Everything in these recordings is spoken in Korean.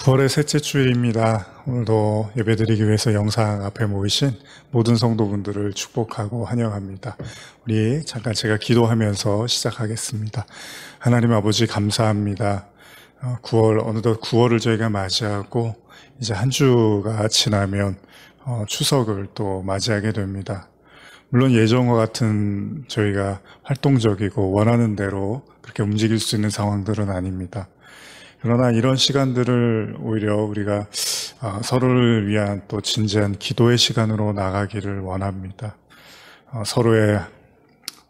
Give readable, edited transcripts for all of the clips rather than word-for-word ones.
9월의 셋째 주일입니다. 오늘도 예배드리기 위해서 영상 앞에 모이신 모든 성도분들을 축복하고 환영합니다. 우리 잠깐 제가 기도하면서 시작하겠습니다. 하나님 아버지 감사합니다. 어느덧 9월을 저희가 맞이하고 이제 한 주가 지나면 추석을 또 맞이하게 됩니다. 물론 예전과 같은 저희가 활동적이고 원하는 대로 그렇게 움직일 수 있는 상황들은 아닙니다. 그러나 이런 시간들을 오히려 우리가 서로를 위한 또 진지한 기도의 시간으로 나가기를 원합니다. 서로의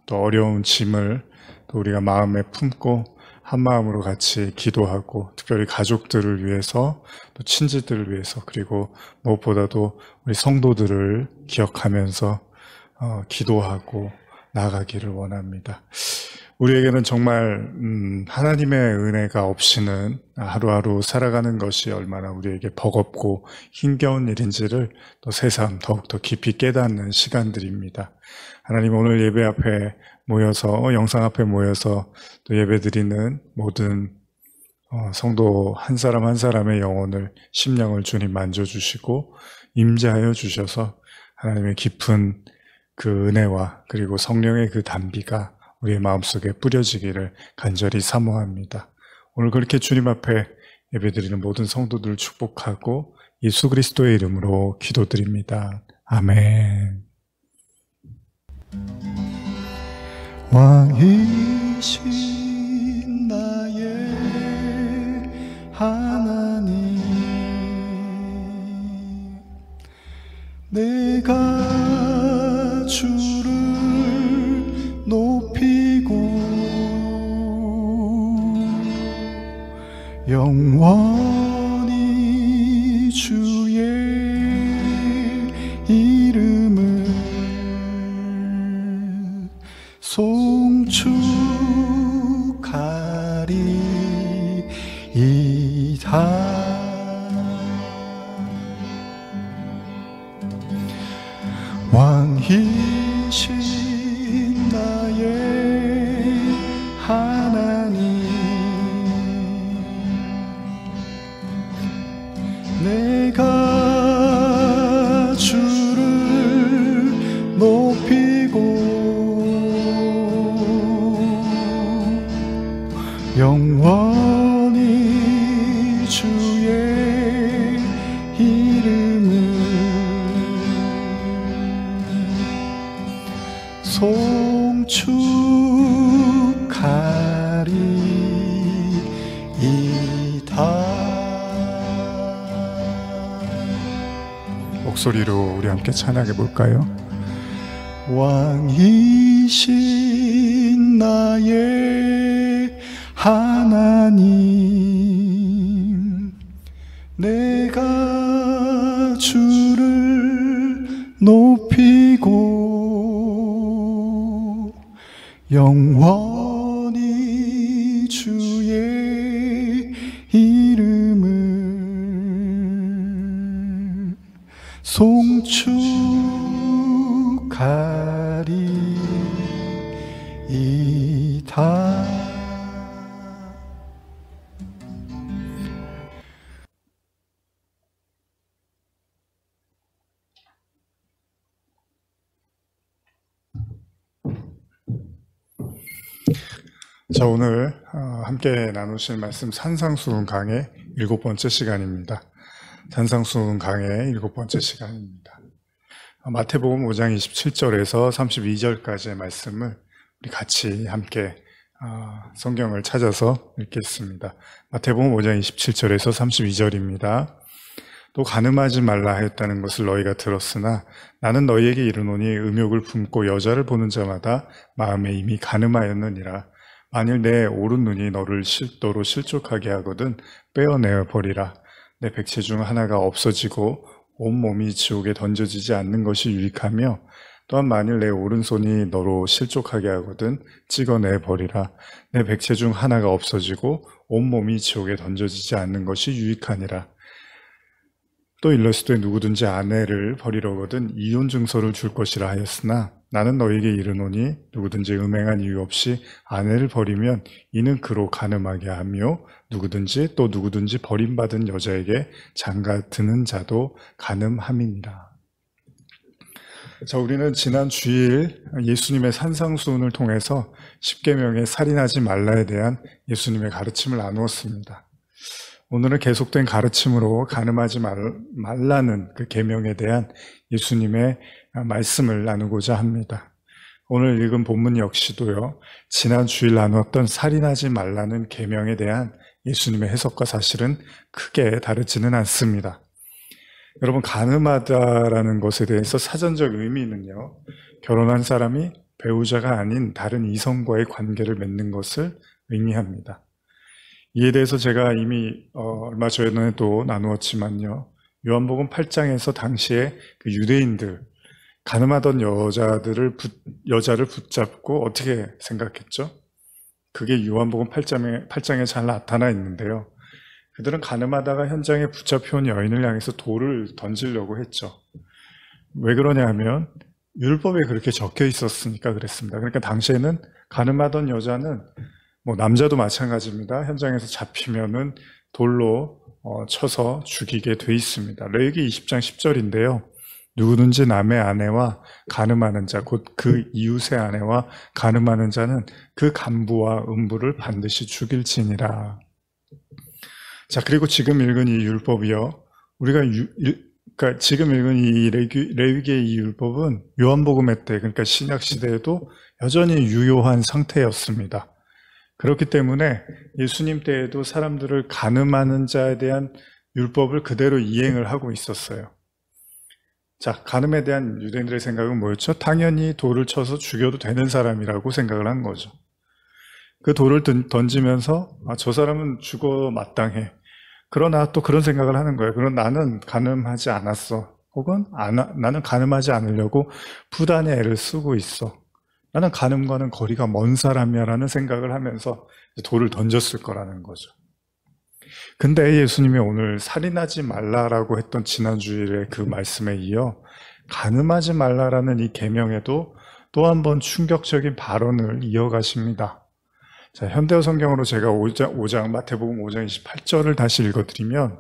또 어려운 짐을 또 우리가 마음에 품고 한 마음으로 같이 기도하고, 특별히 가족들을 위해서 또 친지들을 위해서, 그리고 무엇보다도 우리 성도들을 기억하면서 기도하고 나가기를 원합니다. 우리에게는 정말 하나님의 은혜가 없이는 하루하루 살아가는 것이 얼마나 우리에게 버겁고 힘겨운 일인지를 또 새삼 더욱더 깊이 깨닫는 시간들입니다. 하나님, 오늘 예배 앞에 모여서, 영상 앞에 모여서 또 예배드리는 모든 성도 한 사람 한 사람의 영혼을, 심령을 주님 만져주시고 임재하여 주셔서 하나님의 깊은 그 은혜와 그리고 성령의 그 단비가 우리의 마음속에 뿌려지기를 간절히 사모합니다. 오늘 그렇게 주님 앞에 예배드리는 모든 성도들을 축복하고 예수 그리스도의 이름으로 기도드립니다. 아멘. 왕이신 나의 하나님, 내가 주를 높이고 영원히 주의 이름을 송축하리이다. 왕이신 나의 하나님, 내가 주를 높이고 영원히 주의 이름을 송축하리이다. 목소리로 우리 함께 찬양해 볼까요? 왕이신 나의 하나님, 내가 주를 높이고 영원히 주의 이름을 송축하리이다. 자, 오늘 함께 나누실 말씀 산상수훈 강의 7번째 시간입니다. 산상수훈 강의 7번째 시간입니다. 마태복음 5장 27절에서 32절까지의 말씀을 우리 같이 함께 성경을 찾아서 읽겠습니다. 마태복음 5장 27절에서 32절입니다. 또 간음하지 말라 하였다는 것을 너희가 들었으나 나는 너희에게 이르노니 음욕을 품고 여자를 보는 자마다 마음에 이미 간음하였느니라. 만일 내 오른 눈이 너로 실족하게 하거든 빼어내어 버리라. 내 백체 중 하나가 없어지고 온몸이 지옥에 던져지지 않는 것이 유익하며, 또한 만일 내 오른손이 너로 실족하게 하거든 찍어내 버리라. 내 백체 중 하나가 없어지고 온몸이 지옥에 던져지지 않는 것이 유익하니라. 또 일러스되 누구든지 아내를 버리려거든 이혼 증서를 줄 것이라 하였으나 나는 너에게 이르노니 누구든지 음행한 이유 없이 아내를 버리면 이는 그로 간음하게 하며 누구든지 버림받은 여자에게 장가드는 자도 간음함이니라. 자, 우리는 지난 주일 예수님의 산상수훈을 통해서 십계명의 살인하지 말라에 대한 예수님의 가르침을 나누었습니다. 오늘은 계속된 가르침으로 간음하지 말라는 그 계명에 대한 예수님의 말씀을 나누고자 합니다. 오늘 읽은 본문 역시도요, 지난 주일 나누었던 살인하지 말라는 계명에 대한 예수님의 해석과 사실은 크게 다르지는 않습니다. 여러분, 간음하다라는 것에 대해서 사전적 의미는요, 결혼한 사람이 배우자가 아닌 다른 이성과의 관계를 맺는 것을 의미합니다. 이에 대해서 제가 이미 얼마 전에도 나누었지만요, 요한복음 8장에서 당시에 그 유대인들, 간음하던 여자를 붙잡고 어떻게 생각했죠? 그게 요한복음 8장에 잘 나타나 있는데요. 그들은 간음하다가 현장에 붙잡혀온 여인을 향해서 돌을 던지려고 했죠. 왜 그러냐 하면 율법에 그렇게 적혀 있었으니까 그랬습니다. 그러니까 당시에는 간음하던 여자는 남자도 마찬가지입니다. 현장에서 잡히면은 돌로 쳐서 죽이게 돼 있습니다. 레위기 20장 10절인데요. 누구든지 남의 아내와 간음하는 자, 곧 그 이웃의 아내와 간음하는 자는 그 간부와 음부를 반드시 죽일지니라. 자, 그리고 지금 읽은 이 율법이요, 그러니까 지금 읽은 이 레위기의 이 율법은 요한복음의 때, 그러니까 신약 시대에도 여전히 유효한 상태였습니다. 그렇기 때문에 예수님 때에도 사람들을 간음하는 자에 대한 율법을 그대로 이행을 하고 있었어요. 자, 간음에 대한 유대인들의 생각은 뭐였죠? 당연히 돌을 쳐서 죽여도 되는 사람이라고 생각을 한 거죠. 그 돌을 던지면서 저 사람은 죽어 마땅해. 그러나 또 그런 생각을 하는 거예요. 그럼 나는 간음하지 않았어. 혹은 나는 간음하지 않으려고 부단히 애를 쓰고 있어. 나는 간음과는 거리가 먼 사람이야 라는 생각을 하면서 돌을 던졌을 거라는 거죠. 근데 예수님이 오늘 살인하지 말라라고 했던 지난주일의 그 말씀에 이어 간음하지 말라라는 이 계명에도 또 한 번 충격적인 발언을 이어가십니다. 자, 현대어 성경으로 제가 5장 마태복음 5장 28절을 다시 읽어드리면,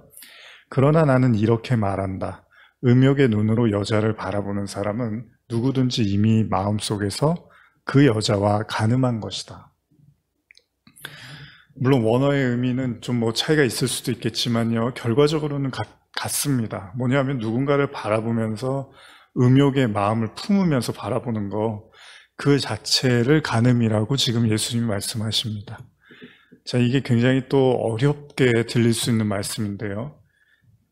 그러나 나는 이렇게 말한다. 음욕의 눈으로 여자를 바라보는 사람은 누구든지 이미 마음속에서 그 여자와 간음한 것이다. 물론 원어의 의미는 좀 차이가 있을 수도 있겠지만요, 결과적으로는 같습니다. 뭐냐면 누군가를 바라보면서 음욕의 마음을 품으면서 바라보는 거, 그 자체를 간음이라고 지금 예수님이 말씀하십니다. 자, 이게 굉장히 또 어렵게 들릴 수 있는 말씀인데요.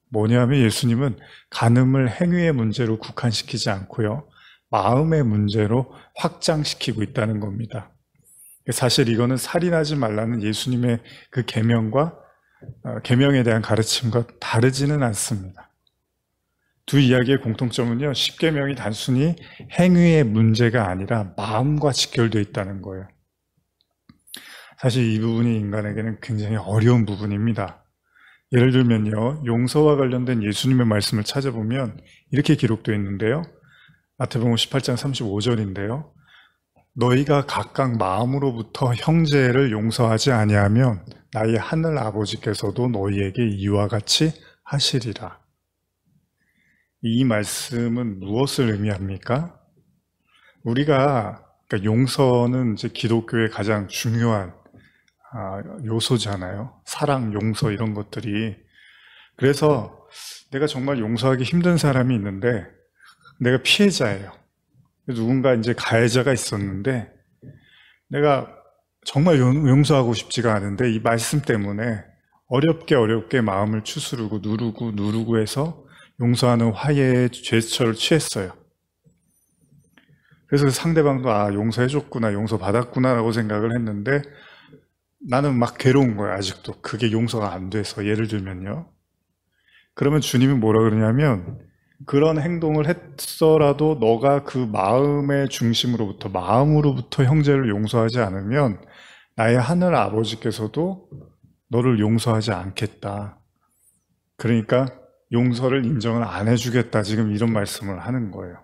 뭐냐면 예수님은 간음을 행위의 문제로 국한시키지 않고요, 마음의 문제로 확장시키고 있다는 겁니다. 사실 이거는 살인하지 말라는 예수님의 그 계명에 대한 가르침과 다르지는 않습니다. 두 이야기의 공통점은요, 십계명이 단순히 행위의 문제가 아니라 마음과 직결되어 있다는 거예요. 사실 이 부분이 인간에게는 굉장히 어려운 부분입니다. 예를 들면요, 용서와 관련된 예수님의 말씀을 찾아보면 이렇게 기록되어 있는데요. 마태복음 18장 35절인데요. 너희가 각각 마음으로부터 형제를 용서하지 아니하면 나의 하늘 아버지께서도 너희에게 이와 같이 하시리라. 이 말씀은 무엇을 의미합니까? 우리가 용서는 이제 기독교의 가장 중요한 요소잖아요. 사랑, 용서 이런 것들이. 그래서 내가 정말 용서하기 힘든 사람이 있는데 내가 피해자예요. 누군가 이제 가해자가 있었는데 내가 정말 용서하고 싶지가 않은데 이 말씀 때문에 어렵게 마음을 추스르고 누르고 해서 용서하는 화해의 제스처를 취했어요. 그래서 상대방도 용서해줬구나, 용서받았구나 라고 생각을 했는데 나는 막 괴로운 거예요. 아직도 그게 용서가 안 돼서. 예를 들면요, 그러면 주님이 뭐라 그러냐면, 그런 행동을 했더라도 너가 그 마음의 중심으로부터, 마음으로부터 형제를 용서하지 않으면 나의 하늘 아버지께서도 너를 용서하지 않겠다. 그러니까 용서를 인정을 안 해주겠다. 지금 이런 말씀을 하는 거예요.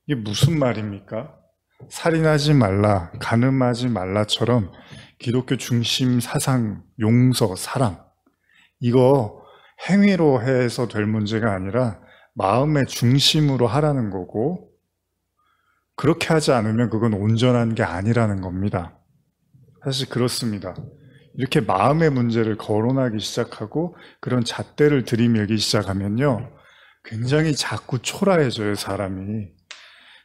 이게 무슨 말입니까? 살인하지 말라, 간음하지 말라처럼 기독교 중심 사상, 용서, 사랑, 이거 행위로 해서 될 문제가 아니라 마음의 중심으로 하라는 거고, 그렇게 하지 않으면 그건 온전한 게 아니라는 겁니다. 사실 그렇습니다. 이렇게 마음의 문제를 거론하기 시작하고 그런 잣대를 들이밀기 시작하면요, 굉장히 자꾸 초라해져요, 사람이.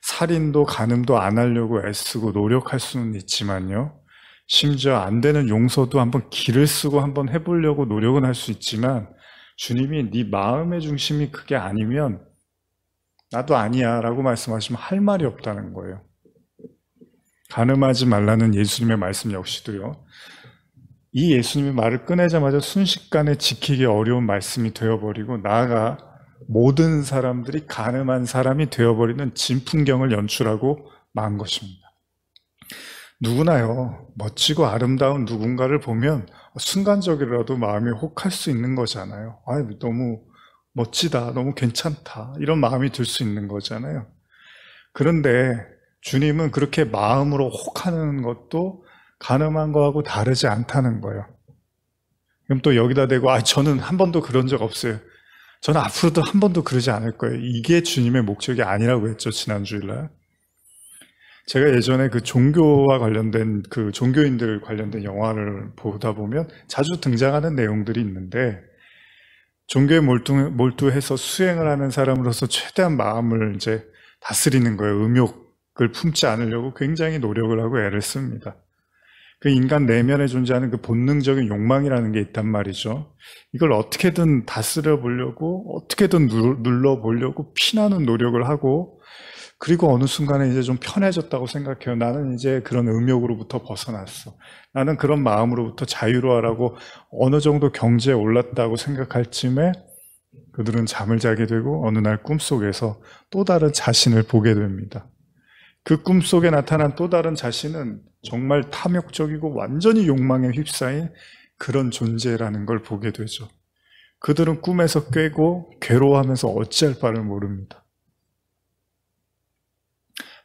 살인도 간음도 안 하려고 애쓰고 노력할 수는 있지만요, 심지어 안 되는 용서도 한번 기를 쓰고 한번 해보려고 노력은 할 수 있지만, 주님이 네 마음의 중심이 그게 아니면 나도 아니야 라고 말씀하시면 할 말이 없다는 거예요. 간음하지 말라는 예수님의 말씀 역시도요, 이 예수님의 말을 꺼내자마자 순식간에 지키기 어려운 말씀이 되어버리고, 나아가 모든 사람들이 간음한 사람이 되어버리는 진풍경을 연출하고 만 것입니다. 누구나요, 멋지고 아름다운 누군가를 보면 순간적이라도 마음이 혹할 수 있는 거잖아요. 너무 멋지다, 너무 괜찮다, 이런 마음이 들 수 있는 거잖아요. 그런데 주님은 그렇게 마음으로 혹하는 것도 간음한 거하고 다르지 않다는 거예요. 그럼 또 여기다 대고 저는 한 번도 그런 적 없어요, 저는 앞으로도 한 번도 그러지 않을 거예요, 이게 주님의 목적이 아니라고 했죠, 지난 주일날. 제가 예전에 그 종교와 관련된, 그 종교인들 관련된 영화를 보다 보면 자주 등장하는 내용들이 있는데, 종교에 몰두해서 수행을 하는 사람으로서 최대한 마음을 이제 다스리는 거예요. 음욕을 품지 않으려고 굉장히 노력을 하고 애를 씁니다. 그 인간 내면에 존재하는 그 본능적인 욕망이라는 게 있단 말이죠. 이걸 어떻게든 다스려 보려고, 어떻게든 눌러보려고 피나는 노력을 하고, 그리고 어느 순간에 이제 좀 편해졌다고 생각해요. 나는 이제 그런 음욕으로부터 벗어났어, 나는 그런 마음으로부터 자유로워라고 어느 정도 경지에 올랐다고 생각할 쯤에 그들은 잠을 자게 되고 어느 날 꿈속에서 또 다른 자신을 보게 됩니다. 그 꿈속에 나타난 또 다른 자신은 정말 탐욕적이고 완전히 욕망에 휩싸인 그런 존재라는 걸 보게 되죠. 그들은 꿈에서 깨고 괴로워하면서 어찌할 바를 모릅니다.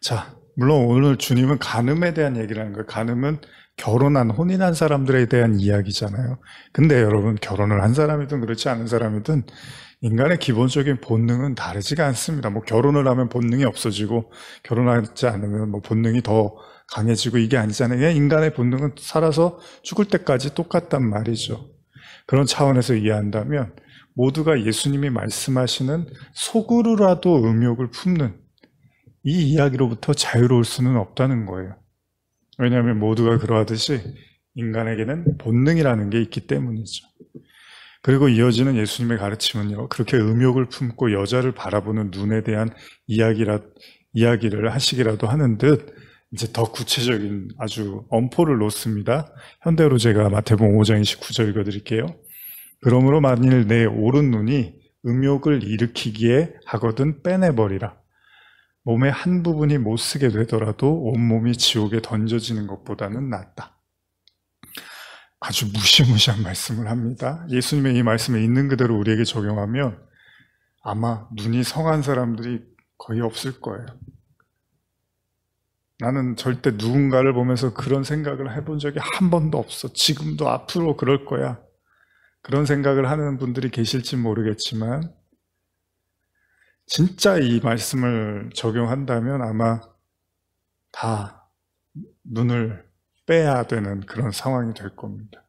자, 물론 오늘 주님은 간음에 대한 얘기를 하는 거예요. 간음은 결혼한, 혼인한 사람들에 대한 이야기잖아요. 근데 여러분, 결혼을 한 사람이든 그렇지 않은 사람이든 인간의 기본적인 본능은 다르지가 않습니다. 결혼을 하면 본능이 없어지고 결혼하지 않으면 본능이 더 강해지고 이게 아니잖아요. 그냥 인간의 본능은 살아서 죽을 때까지 똑같단 말이죠. 그런 차원에서 이해한다면 모두가 예수님이 말씀하시는 속으로라도 음욕을 품는 이 이야기로부터 자유로울 수는 없다는 거예요. 왜냐하면 모두가 그러하듯이 인간에게는 본능이라는 게 있기 때문이죠. 그리고 이어지는 예수님의 가르침은요, 그렇게 음욕을 품고 여자를 바라보는 눈에 대한 이야기를 하시기라도 하는 듯 이제 더 구체적인 아주 엄포를 놓습니다. 현대로 제가 마태복음 5장 29절 읽어드릴게요. 그러므로 만일 내 오른 눈이 음욕을 일으키기에 하거든 빼내버리라. 몸의 한 부분이 못 쓰게 되더라도 온몸이 지옥에 던져지는 것보다는 낫다. 아주 무시무시한 말씀을 합니다. 예수님의 이 말씀을 있는 그대로 우리에게 적용하면 아마 눈이 성한 사람들이 거의 없을 거예요. 나는 절대 누군가를 보면서 그런 생각을 해본 적이 한 번도 없어, 지금도 앞으로 그럴 거야, 그런 생각을 하는 분들이 계실지 모르겠지만 진짜 이 말씀을 적용한다면 아마 다 눈을 빼야 되는 그런 상황이 될 겁니다.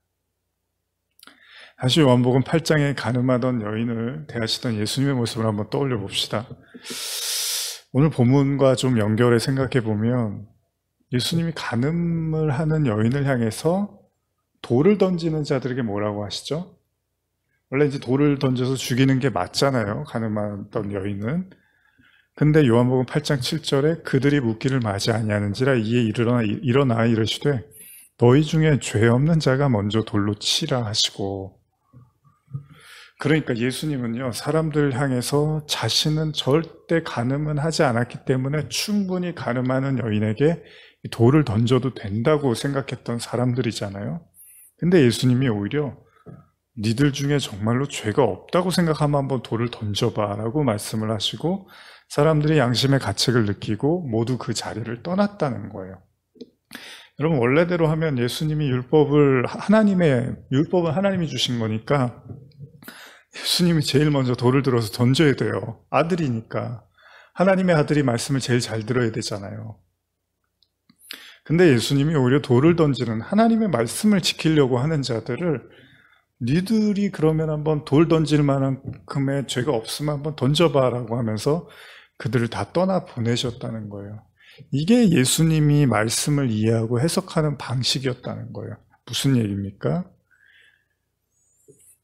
다시 요한복음 8장에 간음하던 여인을 대하시던 예수님의 모습을 한번 떠올려 봅시다. 오늘 본문과 좀 연결해 생각해 보면 예수님이 간음을 하는 여인을 향해서 돌을 던지는 자들에게 뭐라고 하시죠? 원래 이제 돌을 던져서 죽이는 게 맞잖아요, 간음하던 여인은. 근데 요한복음 8장 7절에 그들이 묻기를 마지 아니하는지라 이에 일어나 이르시되 너희 중에 죄 없는 자가 먼저 돌로 치라 하시고, 그러니까 예수님은요, 사람들 향해서 자신은 절대 간음은 하지 않았기 때문에 충분히 간음하는 여인에게 돌을 던져도 된다고 생각했던 사람들이잖아요. 근데 예수님이 오히려 니들 중에 정말로 죄가 없다고 생각하면 한번 돌을 던져봐 라고 말씀을 하시고 사람들이 양심의 가책을 느끼고 모두 그 자리를 떠났다는 거예요. 여러분, 원래대로 하면 예수님이 율법은 하나님이 주신 거니까 예수님이 제일 먼저 돌을 들어서 던져야 돼요. 아들이니까. 하나님의 아들이 말씀을 제일 잘 들어야 되잖아요. 근데 예수님이 오히려 돌을 던지는 하나님의 말씀을 지키려고 하는 자들을 니들이 그러면 한번 돌 던질 만큼의 죄가 없으면 한번 던져봐 라고 하면서 그들을 다 떠나 보내셨다는 거예요. 이게 예수님이 말씀을 이해하고 해석하는 방식이었다는 거예요. 무슨 얘기입니까?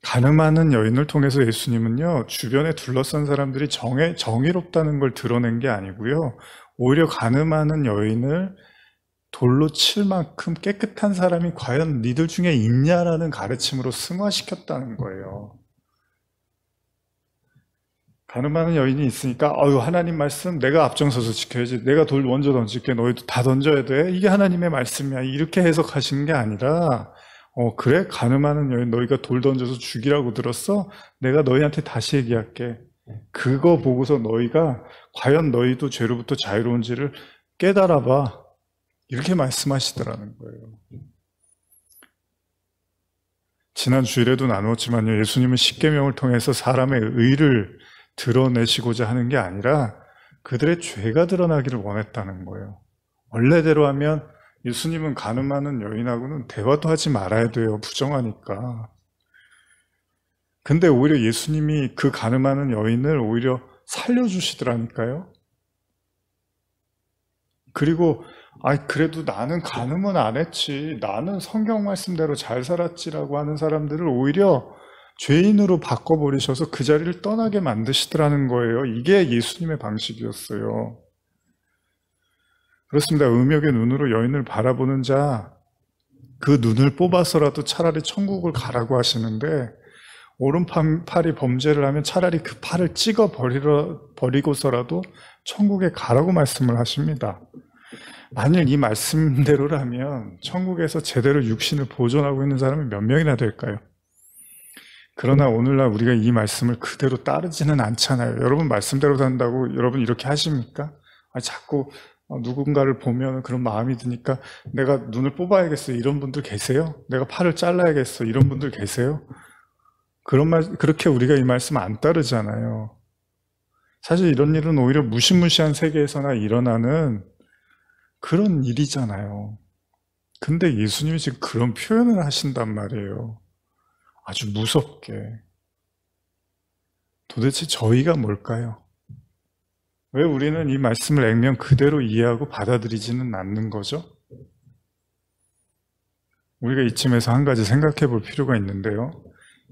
가늠하는 여인을 통해서 예수님은요, 주변에 둘러싼 사람들이 정의롭다는 걸 드러낸 게 아니고요, 오히려 가늠하는 여인을 돌로 칠 만큼 깨끗한 사람이 과연 니들 중에 있냐라는 가르침으로 승화시켰다는 거예요. 가늠하는 여인이 있으니까 하나님 말씀 내가 앞장서서 지켜야지, 내가 돌 먼저 던질게, 너희도 다 던져야 돼, 이게 하나님의 말씀이야, 이렇게 해석하신 게 아니라 그래? 가늠하는 여인 너희가 돌 던져서 죽이라고 들었어? 내가 너희한테 다시 얘기할게. 그거 보고서 너희가 과연 너희도 죄로부터 자유로운지를 깨달아봐. 이렇게 말씀하시더라는 거예요. 지난 주일에도 나누었지만요, 예수님은 십계명을 통해서 사람의 의를 드러내시고자 하는 게 아니라 그들의 죄가 드러나기를 원했다는 거예요. 원래대로 하면 예수님은 가늠하는 여인하고는 대화도 하지 말아야 돼요. 부정하니까. 근데 오히려 예수님이 그 가늠하는 여인을 오히려 살려주시더라니까요. 그리고 그래도 나는 가늠은 안 했지, 나는 성경 말씀대로 잘 살았지라고 하는 사람들을 오히려 죄인으로 바꿔버리셔서 그 자리를 떠나게 만드시더라는 거예요. 이게 예수님의 방식이었어요. 그렇습니다. 음욕의 눈으로 여인을 바라보는 자, 그 눈을 뽑아서라도 차라리 천국을 가라고 하시는데, 오른팔이 범죄를 하면 차라리 그 팔을 찍어 버리고서라도 천국에 가라고 말씀을 하십니다. 만일 이 말씀대로라면 천국에서 제대로 육신을 보존하고 있는 사람이 몇 명이나 될까요? 그러나 오늘날 우리가 이 말씀을 그대로 따르지는 않잖아요. 여러분 말씀대로 산다고 여러분 이렇게 하십니까? 자꾸 누군가를 보면 그런 마음이 드니까 내가 눈을 뽑아야겠어, 이런 분들 계세요? 내가 팔을 잘라야겠어, 이런 분들 계세요? 그렇게 우리가 이 말씀 안 따르잖아요. 사실 이런 일은 오히려 무시무시한 세계에서나 일어나는 그런 일이잖아요. 근데 예수님이 지금 그런 표현을 하신단 말이에요. 아주 무섭게. 도대체 저희가 뭘까요? 왜 우리는 이 말씀을 액면 그대로 이해하고 받아들이지는 않는 거죠? 우리가 이쯤에서 한 가지 생각해 볼 필요가 있는데요.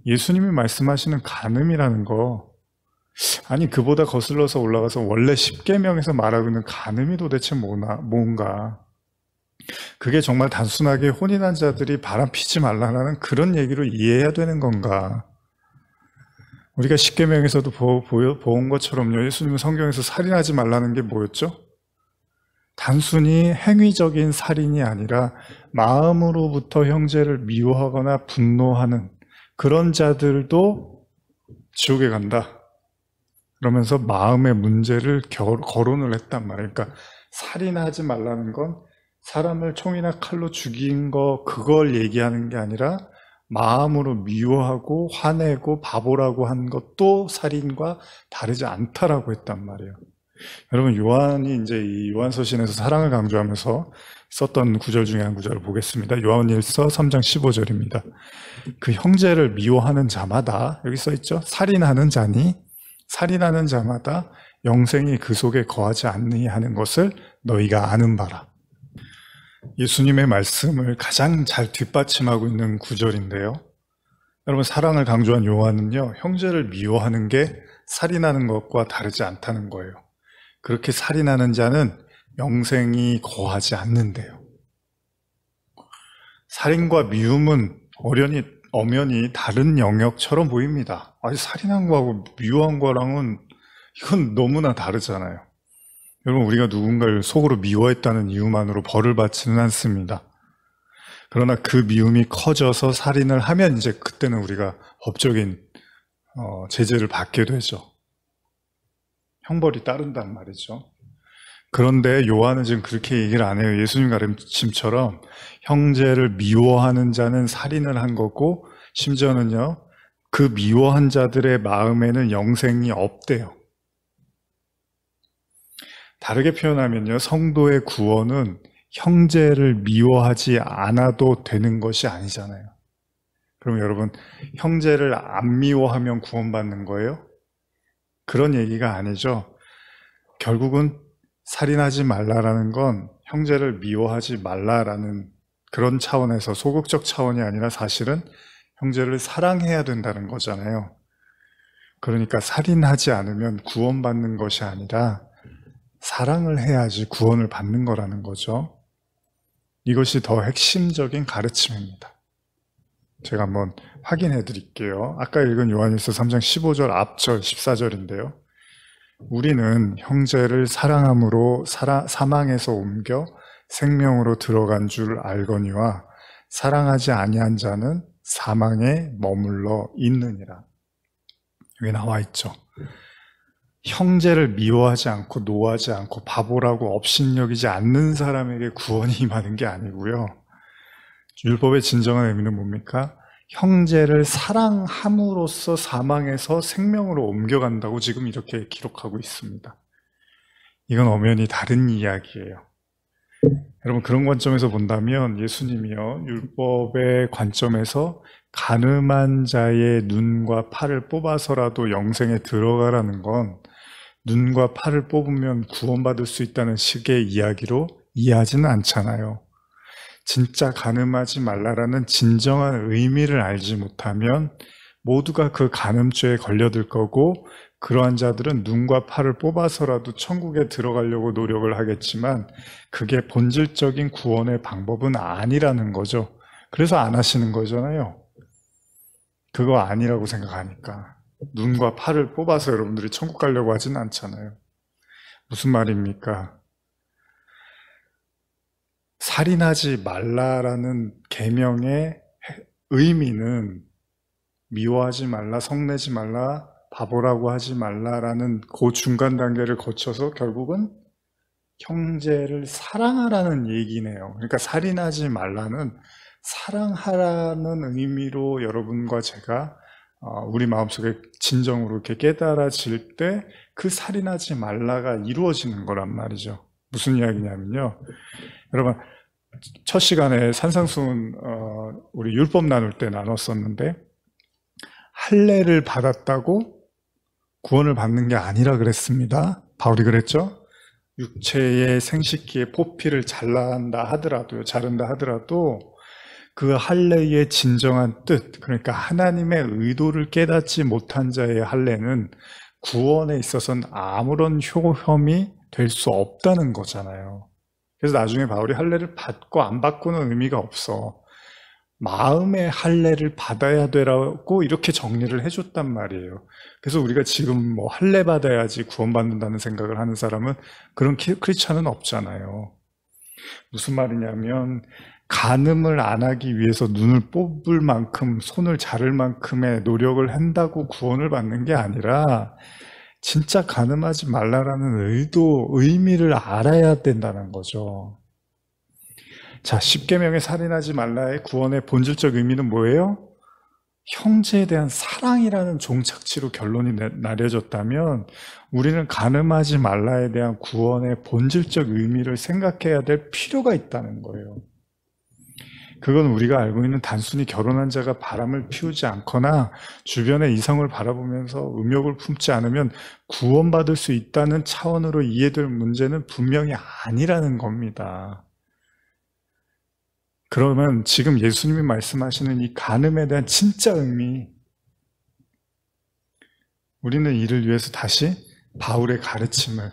예수님이 말씀하시는 간음이라는 거, 아니 그보다 거슬러서 올라가서 원래 십계명에서 말하고 있는 간음이 도대체 뭔가, 그게 정말 단순하게 혼인한 자들이 바람 피지 말라는 그런 얘기로 이해해야 되는 건가? 우리가 십계명에서도 본 것처럼요, 예수님은 성경에서 살인하지 말라는 게 뭐였죠? 단순히 행위적인 살인이 아니라 마음으로부터 형제를 미워하거나 분노하는 그런 자들도 지옥에 간다. 그러면서 마음의 문제를 거론을 했단 말이에요. 그러니까 살인하지 말라는 건 사람을 총이나 칼로 죽인 그걸 얘기하는 게 아니라 마음으로 미워하고 화내고 바보라고 한 것도 살인과 다르지 않다라고 했단 말이에요. 여러분, 요한이 이제 이 요한서신에서 사랑을 강조하면서 썼던 구절 중에 한 구절을 보겠습니다. 요한일서 3장 15절입니다. 그 형제를 미워하는 자마다, 여기 써있죠? 살인하는 자니 살인하는 자마다 영생이 그 속에 거하지 않느니 하는 것을 너희가 아는 바라. 예수님의 말씀을 가장 잘 뒷받침하고 있는 구절인데요. 여러분, 사랑을 강조한 요한은요, 형제를 미워하는 게 살인하는 것과 다르지 않다는 거예요. 그렇게 살인하는 자는 영생이 거하지 않는데요. 살인과 미움은 엄연히 다른 영역처럼 보입니다. 살인한 거하고 미워한 거랑은 이건 너무나 다르잖아요. 여러분, 우리가 누군가를 속으로 미워했다는 이유만으로 벌을 받지는 않습니다. 그러나 그 미움이 커져서 살인을 하면 이제 그때는 우리가 법적인 제재를 받게 되죠. 형벌이 따른단 말이죠. 그런데 요한은 지금 그렇게 얘기를 안 해요. 예수님 가르침처럼 형제를 미워하는 자는 살인을 한 거고, 심지어는요, 그 미워한 자들의 마음에는 영생이 없대요. 다르게 표현하면요, 성도의 구원은 형제를 미워하지 않아도 되는 것이 아니잖아요. 그럼 여러분, 형제를 안 미워하면 구원받는 거예요? 그런 얘기가 아니죠. 결국은 살인하지 말라라는 건 형제를 미워하지 말라라는 그런 차원에서, 소극적 차원이 아니라 사실은 형제를 사랑해야 된다는 거잖아요. 그러니까 살인하지 않으면 구원받는 것이 아니라 사랑을 해야지 구원을 받는 거라는 거죠. 이것이 더 핵심적인 가르침입니다. 제가 한번 확인해 드릴게요. 아까 읽은 요한일서 3장 15절 앞절 14절인데요. 우리는 형제를 사랑함으로 사망에서 옮겨 생명으로 들어간 줄 알거니와 사랑하지 아니한 자는 사망에 머물러 있느니라. 여기 나와 있죠. 형제를 미워하지 않고 노하지 않고 바보라고 업신여기지 않는 사람에게 구원이 임하는 게 아니고요. 율법의 진정한 의미는 뭡니까? 형제를 사랑함으로써 사망에서 생명으로 옮겨간다고 지금 이렇게 기록하고 있습니다. 이건 엄연히 다른 이야기예요. 여러분, 그런 관점에서 본다면 예수님이요, 율법의 관점에서 가늠한 자의 눈과 팔을 뽑아서라도 영생에 들어가라는 건 눈과 팔을 뽑으면 구원받을 수 있다는 식의 이야기로 이해하지는 않잖아요. 진짜 가늠하지 말라라는 진정한 의미를 알지 못하면 모두가 그 간음죄에 걸려들 거고, 그러한 자들은 눈과 팔을 뽑아서라도 천국에 들어가려고 노력을 하겠지만 그게 본질적인 구원의 방법은 아니라는 거죠. 그래서 안 하시는 거잖아요. 그거 아니라고 생각하니까. 눈과 팔을 뽑아서 여러분들이 천국 가려고 하진 않잖아요. 무슨 말입니까? 살인하지 말라라는 계명의 의미는 미워하지 말라, 성내지 말라, 바보라고 하지 말라라는 그 중간 단계를 거쳐서 결국은 형제를 사랑하라는 얘기네요. 그러니까 살인하지 말라는 사랑하라는 의미로 여러분과 제가 우리 마음속에 진정으로 이렇게 깨달아질 때 그 살인하지 말라가 이루어지는 거란 말이죠. 무슨 이야기냐면요. 여러분, 첫 시간에 산상수훈 우리 율법 나눌 때 나눴었는데, 할례를 받았다고 구원을 받는 게 아니라 그랬습니다. 바울이 그랬죠. 육체의 생식기에 포피를 자른다 하더라도 그 할례의 진정한 뜻, 그러니까 하나님의 의도를 깨닫지 못한 자의 할례는 구원에 있어서는 아무런 효험이 될 수 없다는 거잖아요. 그래서 나중에 바울이 할례를 받고 안 받고는 의미가 없어. 마음의 할례를 받아야 되라고 이렇게 정리를 해줬단 말이에요. 그래서 우리가 지금 뭐 할례 받아야지 구원받는다는 생각을 하는 사람은 그런 크리스찬은 없잖아요. 무슨 말이냐면 간음을 안 하기 위해서 눈을 뽑을 만큼 손을 자를 만큼의 노력을 한다고 구원을 받는 게 아니라 진짜 간음하지 말라라는 의미를 알아야 된다는 거죠. 자, 10계명의 살인하지 말라의 구원의 본질적 의미는 뭐예요? 형제에 대한 사랑이라는 종착지로 결론이 나뉘어졌다면 우리는 간음하지 말라에 대한 구원의 본질적 의미를 생각해야 될 필요가 있다는 거예요. 그건 우리가 알고 있는 단순히 결혼한 자가 바람을 피우지 않거나 주변의 이성을 바라보면서 음욕을 품지 않으면 구원받을 수 있다는 차원으로 이해될 문제는 분명히 아니라는 겁니다. 그러면 지금 예수님이 말씀하시는 이 간음에 대한 진짜 의미, 우리는 이를 위해서 다시 바울의 가르침을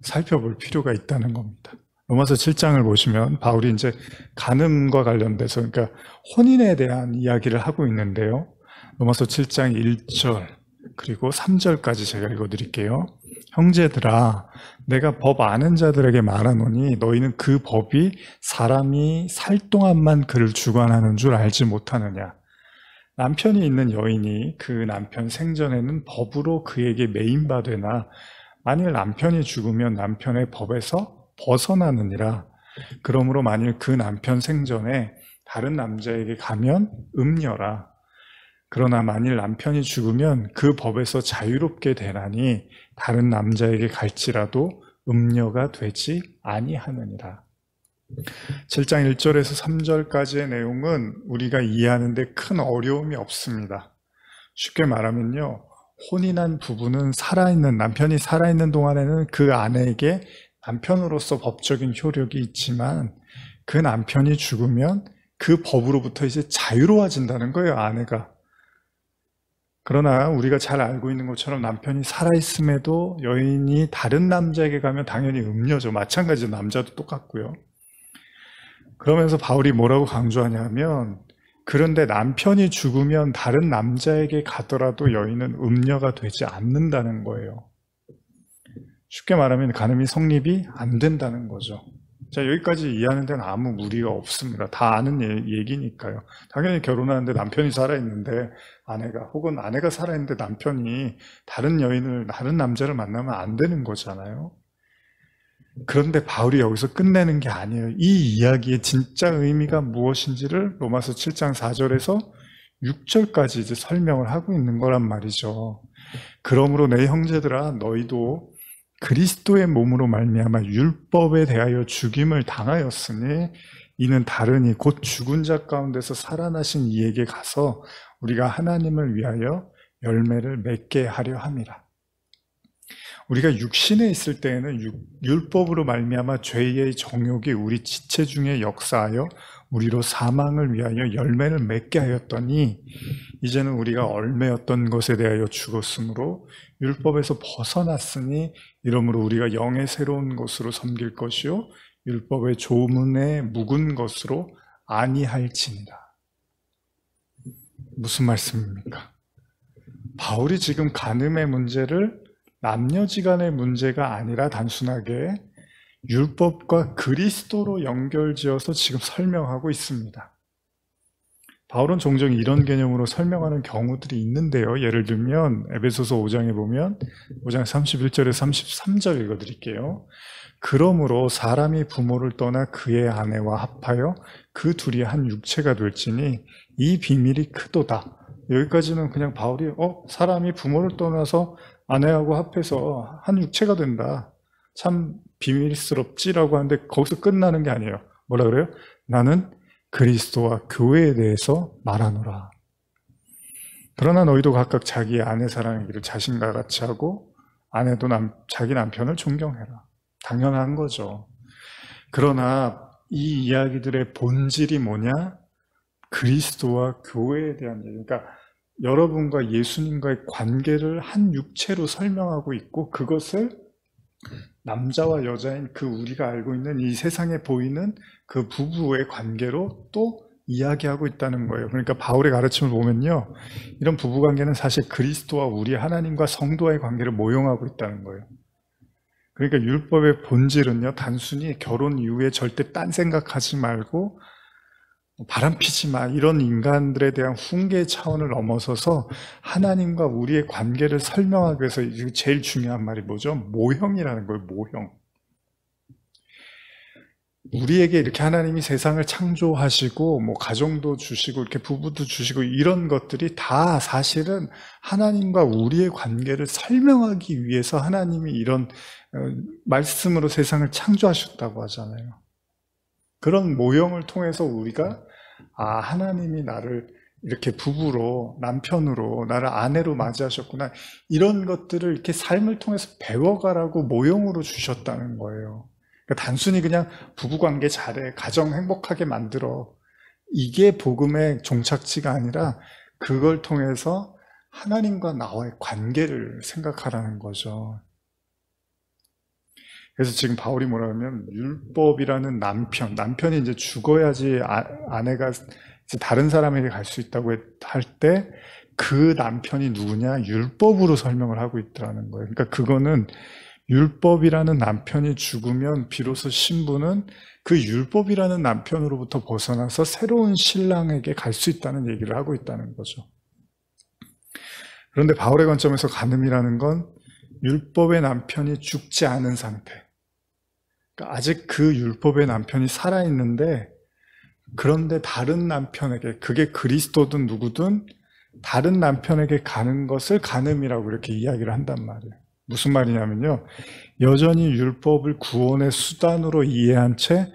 살펴볼 필요가 있다는 겁니다. 로마서 7장을 보시면 바울이 이제 간음과 관련돼서, 그러니까 혼인에 대한 이야기를 하고 있는데요. 로마서 7장 1절 그리고 3절까지 제가 읽어드릴게요. 형제들아, 내가 법 아는 자들에게 말하노니 너희는 그 법이 사람이 살 동안만 그를 주관하는 줄 알지 못하느냐. 남편이 있는 여인이 그 남편 생전에는 법으로 그에게 매인바되나 만일 남편이 죽으면 남편의 법에서 벗어나느니라. 그러므로 만일 그 남편 생전에 다른 남자에게 가면 음녀라. 그러나 만일 남편이 죽으면 그 법에서 자유롭게 되나니 다른 남자에게 갈지라도 음녀가 되지 아니하느니라. 7장 1절에서 3절까지의 내용은 우리가 이해하는 데 큰 어려움이 없습니다. 쉽게 말하면요, 혼인한 부부는 남편이 살아있는 동안에는 그 아내에게 남편으로서 법적인 효력이 있지만 그 남편이 죽으면 그 법으로부터 이제 자유로워진다는 거예요, 아내가. 그러나 우리가 잘 알고 있는 것처럼 남편이 살아있음에도 여인이 다른 남자에게 가면 당연히 음녀죠. 마찬가지로 남자도 똑같고요. 그러면서 바울이 뭐라고 강조하냐면, 그런데 남편이 죽으면 다른 남자에게 가더라도 여인은 음녀가 되지 않는다는 거예요. 쉽게 말하면 간음이 성립이 안 된다는 거죠. 자, 여기까지 이해하는 데는 아무 무리가 없습니다. 다 아는 얘기니까요. 당연히 결혼하는데 남편이 살아있는데 혹은 아내가 살아있는데 남편이 다른 남자를 만나면 안 되는 거잖아요. 그런데 바울이 여기서 끝내는 게 아니에요. 이 이야기의 진짜 의미가 무엇인지를 로마서 7장 4절에서 6절까지 이제 설명을 하고 있는 거란 말이죠. 그러므로 내 형제들아, 너희도 그리스도의 몸으로 말미암아 율법에 대하여 죽임을 당하였으니 이는 다르니 곧 죽은 자 가운데서 살아나신 이에게 가서 우리가 하나님을 위하여 열매를 맺게 하려 함이라. 우리가 육신에 있을 때에는 율법으로 말미암아 죄의 정욕이 우리 지체 중에 역사하여 우리로 사망을 위하여 열매를 맺게 하였더니 이제는 우리가 얼매였던 것에 대하여 죽었으므로 율법에서 벗어났으니 이러므로 우리가 영의 새로운 것으로 섬길 것이요 율법의 조문에 묵은 것으로 아니할지니라. 무슨 말씀입니까? 바울이 지금 간음의 문제를 남녀지간의 문제가 아니라 단순하게 율법과 그리스도로 연결지어서 지금 설명하고 있습니다. 바울은 종종 이런 개념으로 설명하는 경우들이 있는데요. 예를 들면 에베소서 5장에 보면 5장 31절에서 33절 읽어드릴게요. 그러므로 사람이 부모를 떠나 그의 아내와 합하여 그 둘이 한 육체가 될지니 이 비밀이 크도다. 여기까지는 그냥 바울이 사람이 부모를 떠나서 아내하고 합해서 한 육체가 된다. 참 비밀스럽지라고 하는데 거기서 끝나는 게 아니에요. 뭐라 그래요? 나는 그리스도와 교회에 대해서 말하노라. 그러나 너희도 각각 자기의 아내 사랑하기를 자신과 같이 하고 아내도 자기 남편을 존경해라. 당연한 거죠. 그러나 이 이야기들의 본질이 뭐냐? 그리스도와 교회에 대한 얘기. 그러니까 여러분과 예수님과의 관계를 한 육체로 설명하고 있고 그것을 남자와 여자인 그 우리가 알고 있는 이 세상에 보이는 그 부부의 관계로 또 이야기하고 있다는 거예요. 그러니까 바울의 가르침을 보면요, 이런 부부관계는 사실 그리스도와 우리 하나님과 성도와의 관계를 모형하고 있다는 거예요. 그러니까 율법의 본질은요, 단순히 결혼 이후에 절대 딴 생각하지 말고 바람피지 마, 이런 인간들에 대한 훈계 차원을 넘어서서 하나님과 우리의 관계를 설명하기 위해서 제일 중요한 말이 뭐죠? 모형이라는 거예요. 모형. 우리에게 이렇게 하나님이 세상을 창조하시고 가정도 주시고 이렇게 부부도 주시고 이런 것들이 다 사실은 하나님과 우리의 관계를 설명하기 위해서 하나님이 이런 말씀으로 세상을 창조하셨다고 하잖아요. 그런 모형을 통해서 우리가 하나님이 나를 이렇게 부부로, 남편으로, 나를 아내로 맞이하셨구나, 이런 것들을 이렇게 삶을 통해서 배워가라고 모형으로 주셨다는 거예요. 그러니까 단순히 그냥 부부관계 잘해, 가정 행복하게 만들어, 이게 복음의 종착지가 아니라 그걸 통해서 하나님과 나와의 관계를 생각하라는 거죠. 그래서 지금 바울이 뭐라 하면 율법이라는 남편이 이제 죽어야지 아내가 이제 다른 사람에게 갈 수 있다고 할 때 그 남편이 누구냐? 율법으로 설명을 하고 있더라는 거예요. 그러니까 그거는 율법이라는 남편이 죽으면 비로소 신부는 그 율법이라는 남편으로부터 벗어나서 새로운 신랑에게 갈 수 있다는 얘기를 하고 있다는 거죠. 그런데 바울의 관점에서 간음이라는 건 율법의 남편이 죽지 않은 상태. 그러니까 아직 그 율법의 남편이 살아있는데, 그런데 다른 남편에게, 그게 그리스도든 누구든 다른 남편에게 가는 것을 간음이라고 이렇게 이야기를 한단 말이에요. 무슨 말이냐면요, 여전히 율법을 구원의 수단으로 이해한 채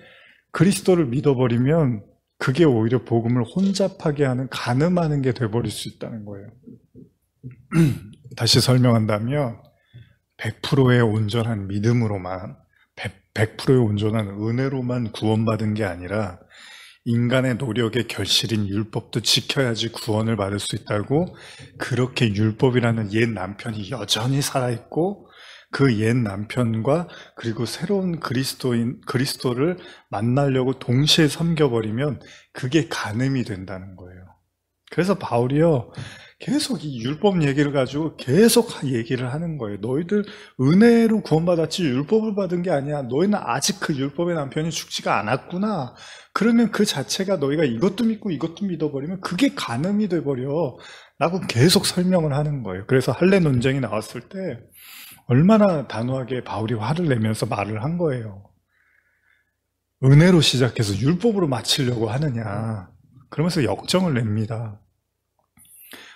그리스도를 믿어버리면 그게 오히려 복음을 혼잡하게 하는, 간음하는 게 돼버릴 수 있다는 거예요. 다시 설명한다면 100%의 온전한 믿음으로만, 100%의 온전한 은혜로만 구원받은 게 아니라 인간의 노력의 결실인 율법도 지켜야지 구원을 받을 수 있다고, 그렇게 율법이라는 옛 남편이 여전히 살아있고 그 옛 남편과 그리고 새로운 그리스도를 만나려고 동시에 섬겨버리면 그게 간음이 된다는 거예요. 그래서 바울이요, 계속 이 율법 얘기를 가지고 계속 얘기를 하는 거예요. 너희들 은혜로 구원받았지 율법을 받은 게 아니야. 너희는 아직 그 율법의 남편이 죽지가 않았구나. 그러면 그 자체가 너희가 이것도 믿고 이것도 믿어버리면 그게 간음이 돼버려 라고 계속 설명을 하는 거예요. 그래서 할례 논쟁이 나왔을 때 얼마나 단호하게 바울이 화를 내면서 말을 한 거예요. 은혜로 시작해서 율법으로 마치려고 하느냐, 그러면서 역정을 냅니다.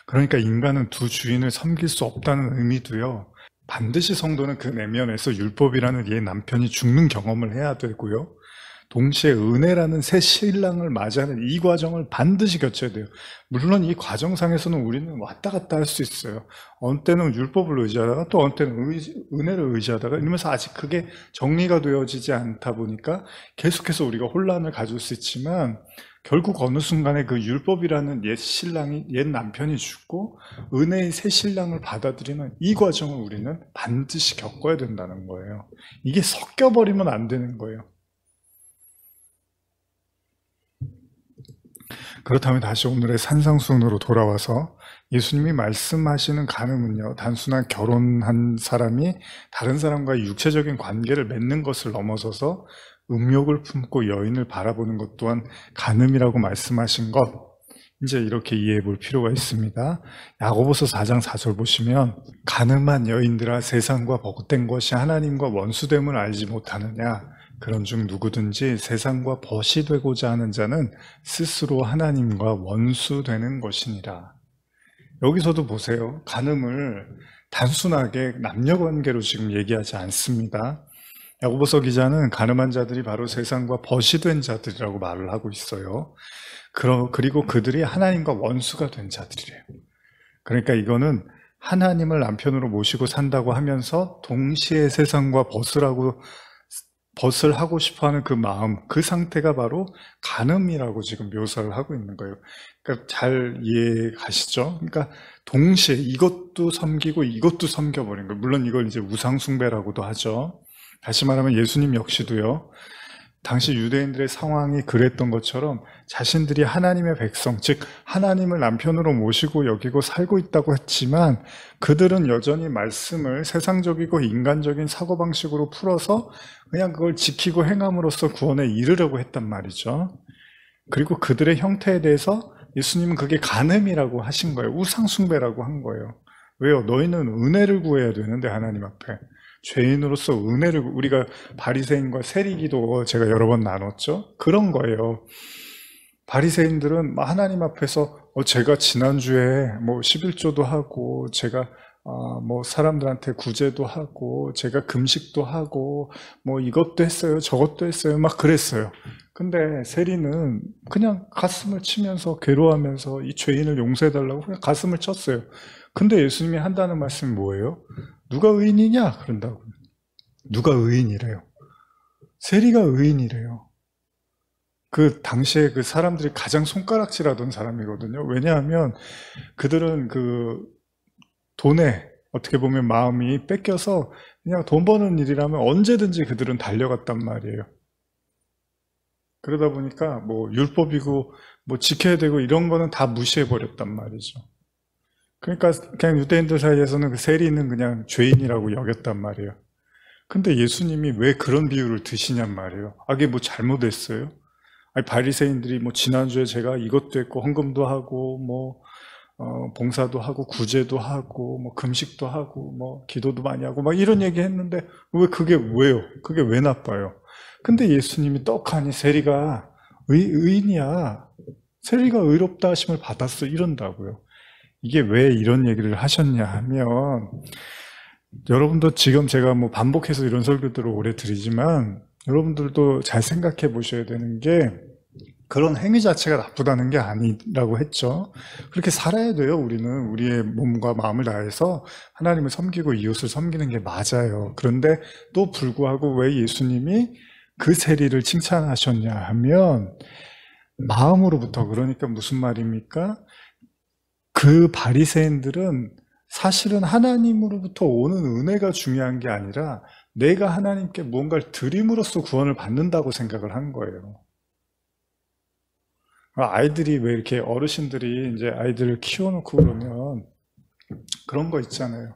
그러니까 인간은 두 주인을 섬길 수 없다는 의미도요, 반드시 성도는 그 내면에서 율법이라는 옛 남편이 죽는 경험을 해야 되고요, 동시에 은혜라는 새 신랑을 맞이하는 이 과정을 반드시 거쳐야 돼요. 물론 이 과정상에서는 우리는 왔다 갔다 할 수 있어요. 어느 때는 율법을 의지하다가 또 어느 때는 은혜를 의지하다가, 이러면서 아직 그게 정리가 되어지지 않다 보니까 계속해서 우리가 혼란을 가질 수 있지만, 결국 어느 순간에 그 율법이라는 옛 신랑이, 옛 남편이 죽고 은혜의 새 신랑을 받아들이는 이 과정을 우리는 반드시 겪어야 된다는 거예요. 이게 섞여버리면 안 되는 거예요. 그렇다면 다시 오늘의 산상수훈으로 돌아와서 예수님이 말씀하시는 간음은요, 단순한 결혼한 사람이 다른 사람과의 육체적인 관계를 맺는 것을 넘어서서 음욕을 품고 여인을 바라보는 것 또한 간음이라고 말씀하신 것, 이제 이렇게 이해해 볼 필요가 있습니다. 야고보서 4장 4절 보시면, 간음한 여인들아 세상과 벗된 것이 하나님과 원수됨을 알지 못하느냐, 그런 중 누구든지 세상과 벗이 되고자 하는 자는 스스로 하나님과 원수되는 것이니라. 여기서도 보세요. 간음을 단순하게 남녀관계로 지금 얘기하지 않습니다. 야고보서 기자는 간음한 자들이 바로 세상과 벗이 된 자들이라고 말을 하고 있어요. 그리고 그들이 하나님과 원수가 된 자들이래요. 그러니까 이거는 하나님을 남편으로 모시고 산다고 하면서 동시에 세상과 벗을 하고 싶어하는 그 마음, 그 상태가 바로 간음이라고 지금 묘사를 하고 있는 거예요. 그러니까 잘 이해가시죠? 그러니까 동시에 이것도 섬기고 이것도 섬겨버린 거예요. 물론 이걸 이제 우상숭배라고도 하죠. 다시 말하면 예수님 역시도요, 당시 유대인들의 상황이 그랬던 것처럼 자신들이 하나님의 백성, 즉 하나님을 남편으로 모시고 여기고 살고 있다고 했지만, 그들은 여전히 말씀을 세상적이고 인간적인 사고방식으로 풀어서 그냥 그걸 지키고 행함으로써 구원에 이르려고 했단 말이죠. 그리고 그들의 형태에 대해서 예수님은 그게 간음이라고 하신 거예요. 우상숭배라고 한 거예요. 왜요? 너희는 은혜를 구해야 되는데 하나님 앞에. 죄인으로서 은혜를, 우리가 바리새인과 세리기도 제가 여러 번 나눴죠. 그런 거예요. 바리새인들은 하나님 앞에서 제가 지난주에 11조도 하고, 제가 사람들한테 구제도 하고, 제가 금식도 하고, 이것도 했어요, 저것도 했어요, 막 그랬어요. 근데 세리는 그냥 가슴을 치면서 괴로워하면서 이 죄인을 용서해달라고 그냥 가슴을 쳤어요. 근데 예수님이 한다는 말씀이 뭐예요? 누가 의인이냐? 그런다고. 누가 의인이래요? 세리가 의인이래요. 그 당시에 그 사람들이 가장 손가락질하던 사람이거든요. 왜냐하면 그들은 그 돈에 어떻게 보면 마음이 뺏겨서 그냥 돈 버는 일이라면 언제든지 그들은 달려갔단 말이에요. 그러다 보니까 율법이고 지켜야 되고 이런 거는 다 무시해버렸단 말이죠. 그러니까 그냥 유대인들 사이에서는 그 세리는 그냥 죄인이라고 여겼단 말이에요. 근데 예수님이 왜 그런 비유를 드시냔 말이에요. 아, 그게 뭐 잘못했어요? 아니, 바리새인들이 뭐 지난주에 제가 이것도 했고 헌금도 하고 뭐 봉사도 하고 구제도 하고 뭐 금식도 하고 뭐 기도도 많이 하고 막 이런 얘기 했는데 왜 그게 왜요? 그게 왜 나빠요? 근데 예수님이 떡하니 세리가 의인이야. 세리가 의롭다 하심을 받았어 이런다고요. 이게 왜 이런 얘기를 하셨냐 하면 여러분도 지금 제가 뭐 반복해서 이런 설교들을 오래 드리지만 여러분들도 잘 생각해 보셔야 되는 게 그런 행위 자체가 나쁘다는 게 아니라고 했죠. 그렇게 살아야 돼요. 우리는 우리의 몸과 마음을 다해서 하나님을 섬기고 이웃을 섬기는 게 맞아요. 그런데 또 불구하고 왜 예수님이 그 세리를 칭찬하셨냐 하면 마음으로부터, 그러니까 무슨 말입니까? 그 바리새인들은 사실은 하나님으로부터 오는 은혜가 중요한 게 아니라 내가 하나님께 무언가를 드림으로써 구원을 받는다고 생각을 한 거예요. 아이들이 왜 이렇게 어르신들이 이제 아이들을 키워놓고 그러면 그런 거 있잖아요.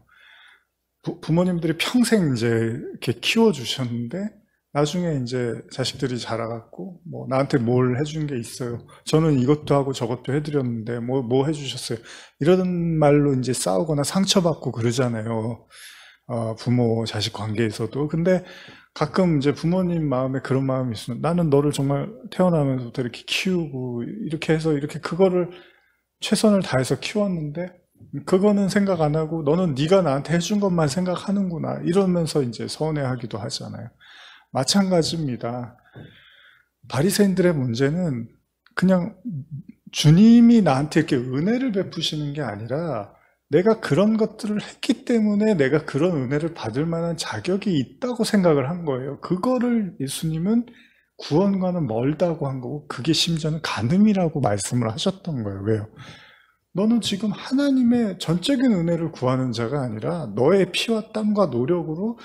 부모님들이 평생 이제 이렇게 키워주셨는데 나중에 이제 자식들이 자라갖고 뭐 나한테 뭘 해준 게 있어요. 저는 이것도 하고 저것도 해드렸는데 뭐 해주셨어요. 이런 말로 이제 싸우거나 상처받고 그러잖아요. 부모 자식 관계에서도. 근데 가끔 이제 부모님 마음에 그런 마음이 있으면 나는 너를 정말 태어나면서부터 이렇게 키우고 이렇게 해서 이렇게 그거를 최선을 다해서 키웠는데 그거는 생각 안 하고 너는 네가 나한테 해준 것만 생각하는구나 이러면서 이제 서운해하기도 하잖아요. 마찬가지입니다. 바리새인들의 문제는 그냥 주님이 나한테 이렇게 은혜를 베푸시는 게 아니라 내가 그런 것들을 했기 때문에 내가 그런 은혜를 받을 만한 자격이 있다고 생각을 한 거예요. 그거를 예수님은 구원과는 멀다고 한 거고 그게 심지어는 간음이라고 말씀을 하셨던 거예요. 왜요? 너는 지금 하나님의 전적인 은혜를 구하는 자가 아니라 너의 피와 땀과 노력으로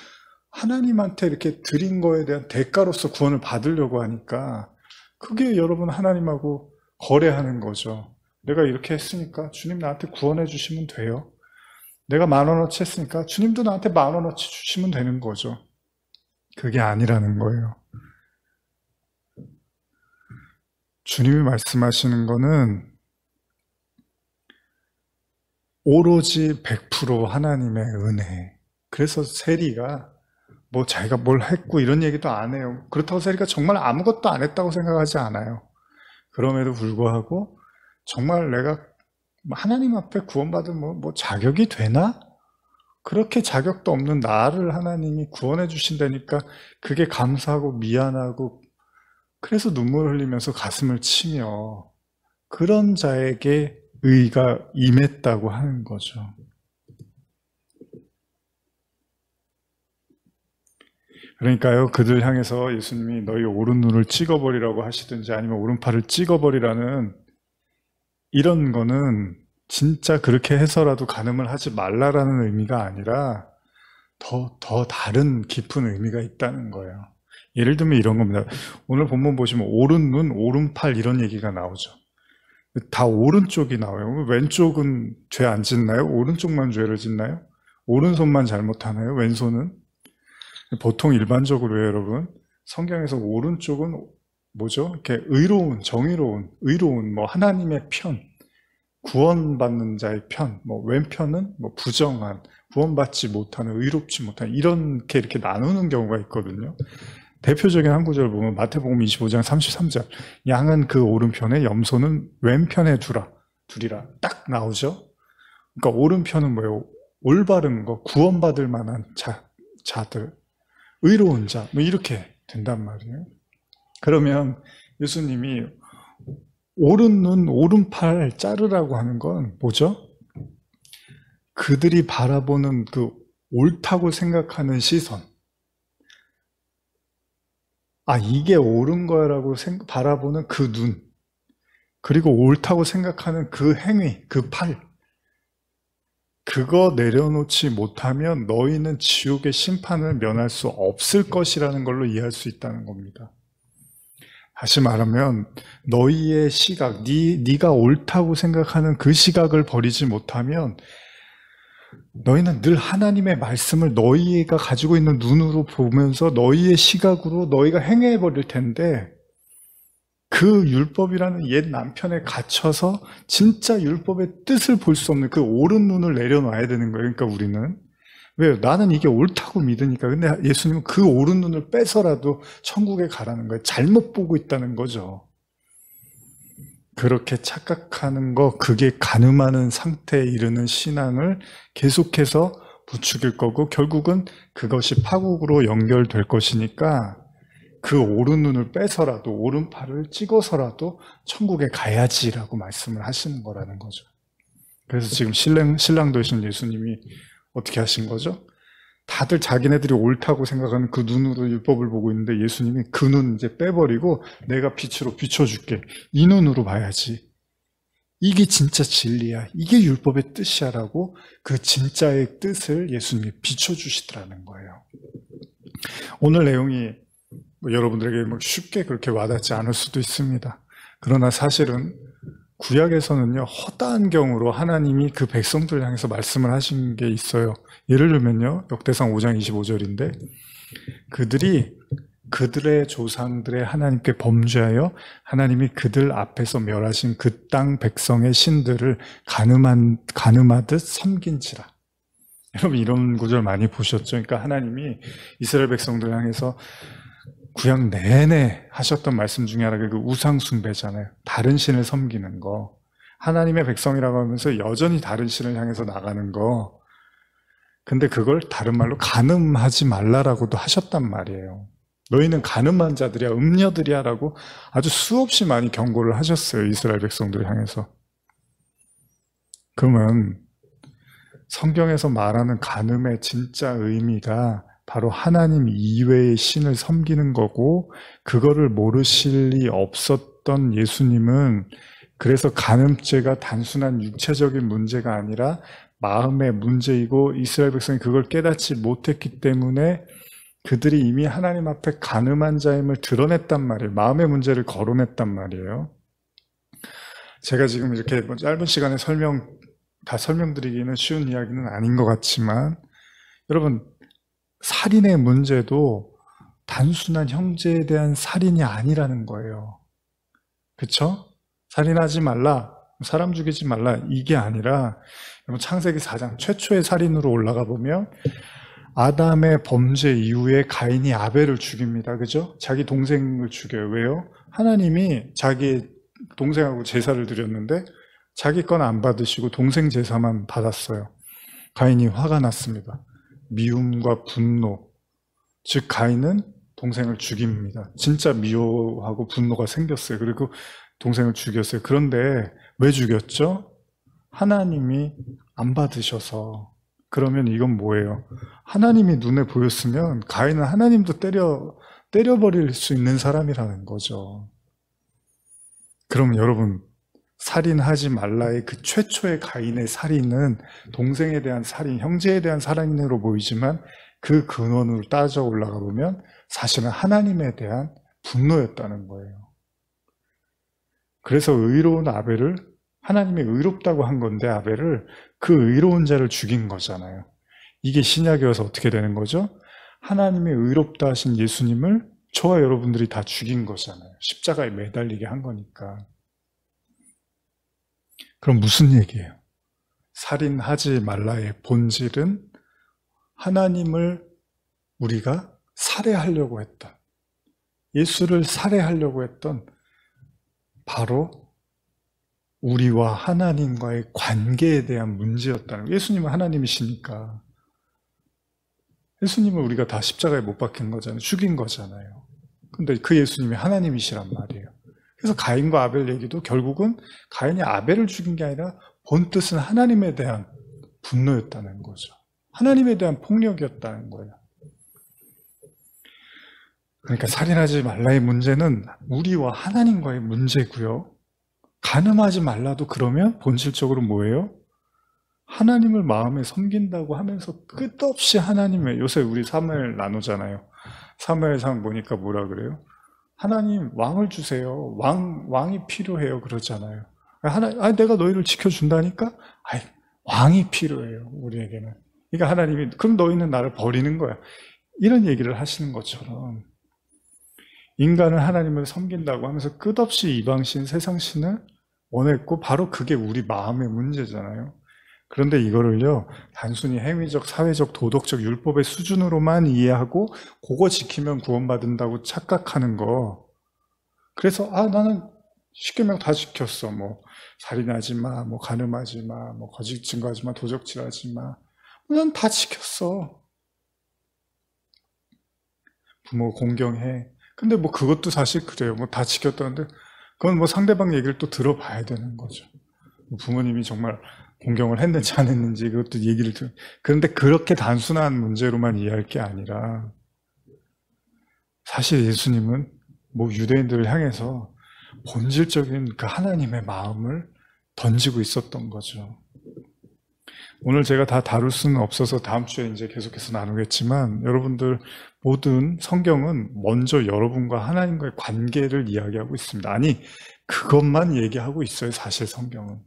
하나님한테 이렇게 드린 거에 대한 대가로서 구원을 받으려고 하니까 그게 여러분 하나님하고 거래하는 거죠. 내가 이렇게 했으니까 주님 나한테 구원해 주시면 돼요. 내가 10,000원어치 했으니까 주님도 나한테 10,000원어치 주시면 되는 거죠. 그게 아니라는 거예요. 주님이 말씀하시는 거는 오로지 100% 하나님의 은혜. 그래서 세리가 뭐 자기가 뭘 했고 이런 얘기도 안 해요. 그렇다고 세리가 정말 아무것도 안 했다고 생각하지 않아요. 그럼에도 불구하고 정말 내가 하나님 앞에 구원받은 뭐 자격이 되나? 그렇게 자격도 없는 나를 하나님이 구원해 주신다니까 그게 감사하고 미안하고 그래서 눈물 흘리면서 가슴을 치며 그런 자에게 의가 임했다고 하는 거죠. 그러니까요, 그들 향해서 예수님이 너희 오른 눈을 찍어버리라고 하시든지 아니면 오른팔을 찍어버리라는 이런 거는 진짜 그렇게 해서라도 간음을 하지 말라라는 의미가 아니라 더 다른 깊은 의미가 있다는 거예요. 예를 들면 이런 겁니다. 오늘 본문 보시면 오른 눈, 오른팔 이런 얘기가 나오죠. 다 오른쪽이 나와요. 왼쪽은 죄 안 짓나요? 오른쪽만 죄를 짓나요? 오른손만 잘못하나요? 왼손은? 보통 일반적으로요, 여러분. 성경에서 오른쪽은 뭐죠? 이렇게 의로운, 정의로운, 의로운, 뭐 하나님의 편, 구원받는 자의 편, 뭐 왼편은 뭐 부정한, 구원받지 못하는, 의롭지 못한 이렇게 나누는 경우가 있거든요. 대표적인 한 구절을 보면 마태복음 25장 33절 양은 그 오른편에 염소는 왼편에 두리라 딱 나오죠. 그러니까 오른편은 뭐예요? 올바른 거, 구원받을 만한 자들, 의로운 자, 뭐 이렇게 된단 말이에요. 그러면 예수님이 오른 눈, 오른팔 자르라고 하는 건 뭐죠? 그들이 바라보는 그 옳다고 생각하는 시선. 아, 이게 옳은 거야라고 바라보는 그 눈. 그리고 옳다고 생각하는 그 행위, 그 팔. 그거 내려놓지 못하면 너희는 지옥의 심판을 면할 수 없을 것이라는 걸로 이해할 수 있다는 겁니다. 다시 말하면 너희의 시각, 네가 옳다고 생각하는 그 시각을 버리지 못하면 너희는 늘 하나님의 말씀을 너희가 가지고 있는 눈으로 보면서 너희의 시각으로 너희가 행해 버릴 텐데, 그 율법이라는 옛 남편에 갇혀서 진짜 율법의 뜻을 볼 수 없는 그 옳은 눈을 내려놔야 되는 거예요. 그러니까 우리는. 왜요? 나는 이게 옳다고 믿으니까. 근데 예수님은 그 옳은 눈을 빼서라도 천국에 가라는 거예요. 잘못 보고 있다는 거죠. 그렇게 착각하는 거, 그게 가늠하는 상태에 이르는 신앙을 계속해서 부추길 거고, 결국은 그것이 파국으로 연결될 것이니까 그 옳은 눈을 빼서라도, 오른팔을 찍어서라도 천국에 가야지라고 말씀을 하시는 거라는 거죠. 그래서 지금 신랑 되신 예수님이 어떻게 하신 거죠? 다들 자기네들이 옳다고 생각하는 그 눈으로 율법을 보고 있는데, 예수님이 그 눈 이제 빼버리고 내가 빛으로 비춰줄게. 이 눈으로 봐야지. 이게 진짜 진리야. 이게 율법의 뜻이야 라고 그 진짜의 뜻을 예수님이 비춰주시더라는 거예요. 오늘 내용이 여러분들에게 쉽게 그렇게 와닿지 않을 수도 있습니다. 그러나 사실은 구약에서는요, 허다한 경우로 하나님이 그 백성들을 향해서 말씀을 하신 게 있어요. 예를 들면요, 역대상 5장 25절인데, 그들이 그들의 조상들의 하나님께 범죄하여 하나님이 그들 앞에서 멸하신 그 땅 백성의 신들을 가늠하듯 섬긴지라. 여러분, 이런 구절 많이 보셨죠? 그러니까 하나님이 이스라엘 백성들을 향해서 구약 내내 하셨던 말씀 중에 하나가 그 우상 숭배잖아요. 다른 신을 섬기는 거. 하나님의 백성이라고 하면서 여전히 다른 신을 향해서 나가는 거. 근데 그걸 다른 말로 간음하지 말라라고도 하셨단 말이에요. 너희는 간음한 자들이야, 음녀들이야 라고 아주 수없이 많이 경고를 하셨어요. 이스라엘 백성들을 향해서. 그러면 성경에서 말하는 간음의 진짜 의미가 바로 하나님 이외의 신을 섬기는 거고, 그거를 모르실 리 없었던 예수님은 그래서 간음죄가 단순한 육체적인 문제가 아니라 마음의 문제이고, 이스라엘 백성이 그걸 깨닫지 못했기 때문에 그들이 이미 하나님 앞에 간음한 자임을 드러냈단 말이에요. 마음의 문제를 거론했단 말이에요. 제가 지금 이렇게 짧은 시간에 다 설명드리기는 쉬운 이야기는 아닌 것 같지만, 여러분, 살인의 문제도 단순한 형제에 대한 살인이 아니라는 거예요. 그쵸? 살인하지 말라, 사람 죽이지 말라, 이게 아니라, 여러분, 창세기 4장 최초의 살인으로 올라가 보면 아담의 범죄 이후에 가인이 아벨을 죽입니다. 그죠? 자기 동생을 죽여요. 왜요? 하나님이 자기 동생하고 제사를 드렸는데 자기 건 안 받으시고 동생 제사만 받았어요. 가인이 화가 났습니다. 미움과 분노, 즉 가인은 동생을 죽입니다. 진짜 미워하고 분노가 생겼어요. 그리고 동생을 죽였어요. 그런데 왜 죽였죠? 하나님이 안 받으셔서. 그러면 이건 뭐예요? 하나님이 눈에 보였으면 가인은 하나님도 때려버릴 수 있는 사람이라는 거죠. 그러면 여러분, 살인하지 말라의 그 최초의 가인의 살인은 동생에 대한 살인, 형제에 대한 살인으로 보이지만 그 근원으로 따져 올라가 보면 사실은 하나님에 대한 분노였다는 거예요. 그래서 의로운 아벨을, 하나님이 의롭다고 한 건데 아벨을, 그 의로운 자를 죽인 거잖아요. 이게 신약에 와서 어떻게 되는 거죠? 하나님이 의롭다 하신 예수님을 저와 여러분들이 다 죽인 거잖아요. 십자가에 매달리게 한 거니까. 그럼 무슨 얘기예요? 살인하지 말라의 본질은 하나님을 우리가 살해하려고 했던, 예수를 살해하려고 했던 바로 우리와 하나님과의 관계에 대한 문제였다는 거예요. 예수님은 하나님이시니까. 예수님을 우리가 다 십자가에 못 박힌 거잖아요. 죽인 거잖아요. 근데 그 예수님이 하나님이시란 말이에요. 그래서 가인과 아벨 얘기도 결국은 가인이 아벨을 죽인 게 아니라 본뜻은 하나님에 대한 분노였다는 거죠. 하나님에 대한 폭력이었다는 거예요. 그러니까 살인하지 말라의 문제는 우리와 하나님과의 문제고요. 간음하지 말라도 그러면 본질적으로 뭐예요? 하나님을 마음에 섬긴다고 하면서 끝없이 하나님의, 요새 우리 사무엘 나누잖아요. 사무엘상 보니까 뭐라 그래요? 하나님 왕을 주세요. 왕이 필요해요. 그러잖아요. 내가 너희를 지켜준다니까? 왕이 필요해요. 우리에게는. 그러니까 하나님이, 그럼 너희는 나를 버리는 거야. 이런 얘기를 하시는 것처럼 인간은 하나님을 섬긴다고 하면서 끝없이 이방신, 세상신을 원했고 바로 그게 우리 마음의 문제잖아요. 그런데 이거를요, 단순히 행위적, 사회적, 도덕적, 율법의 수준으로만 이해하고 그거 지키면 구원받는다고 착각하는 거. 그래서 나는 십계명 다 지켰어. 뭐 살인하지 마, 뭐 간음하지 마, 뭐 거짓 증거하지 마, 도적질하지 마. 난 다 지켰어. 부모 공경해. 근데 뭐 그것도 사실 그래요. 뭐 다 지켰다는데 그건 뭐 상대방 얘기를 또 들어봐야 되는 거죠. 부모님이 정말 공경을 했는지 안 했는지 그것도 얘기를 그런데 그렇게 단순한 문제로만 이해할 게 아니라 사실 예수님은 뭐 유대인들을 향해서 본질적인 그 하나님의 마음을 던지고 있었던 거죠. 오늘 제가 다 다룰 수는 없어서 다음 주에 이제 계속해서 나누겠지만 여러분들 모든 성경은 먼저 여러분과 하나님과의 관계를 이야기하고 있습니다. 아니, 그것만 얘기하고 있어요, 사실 성경은.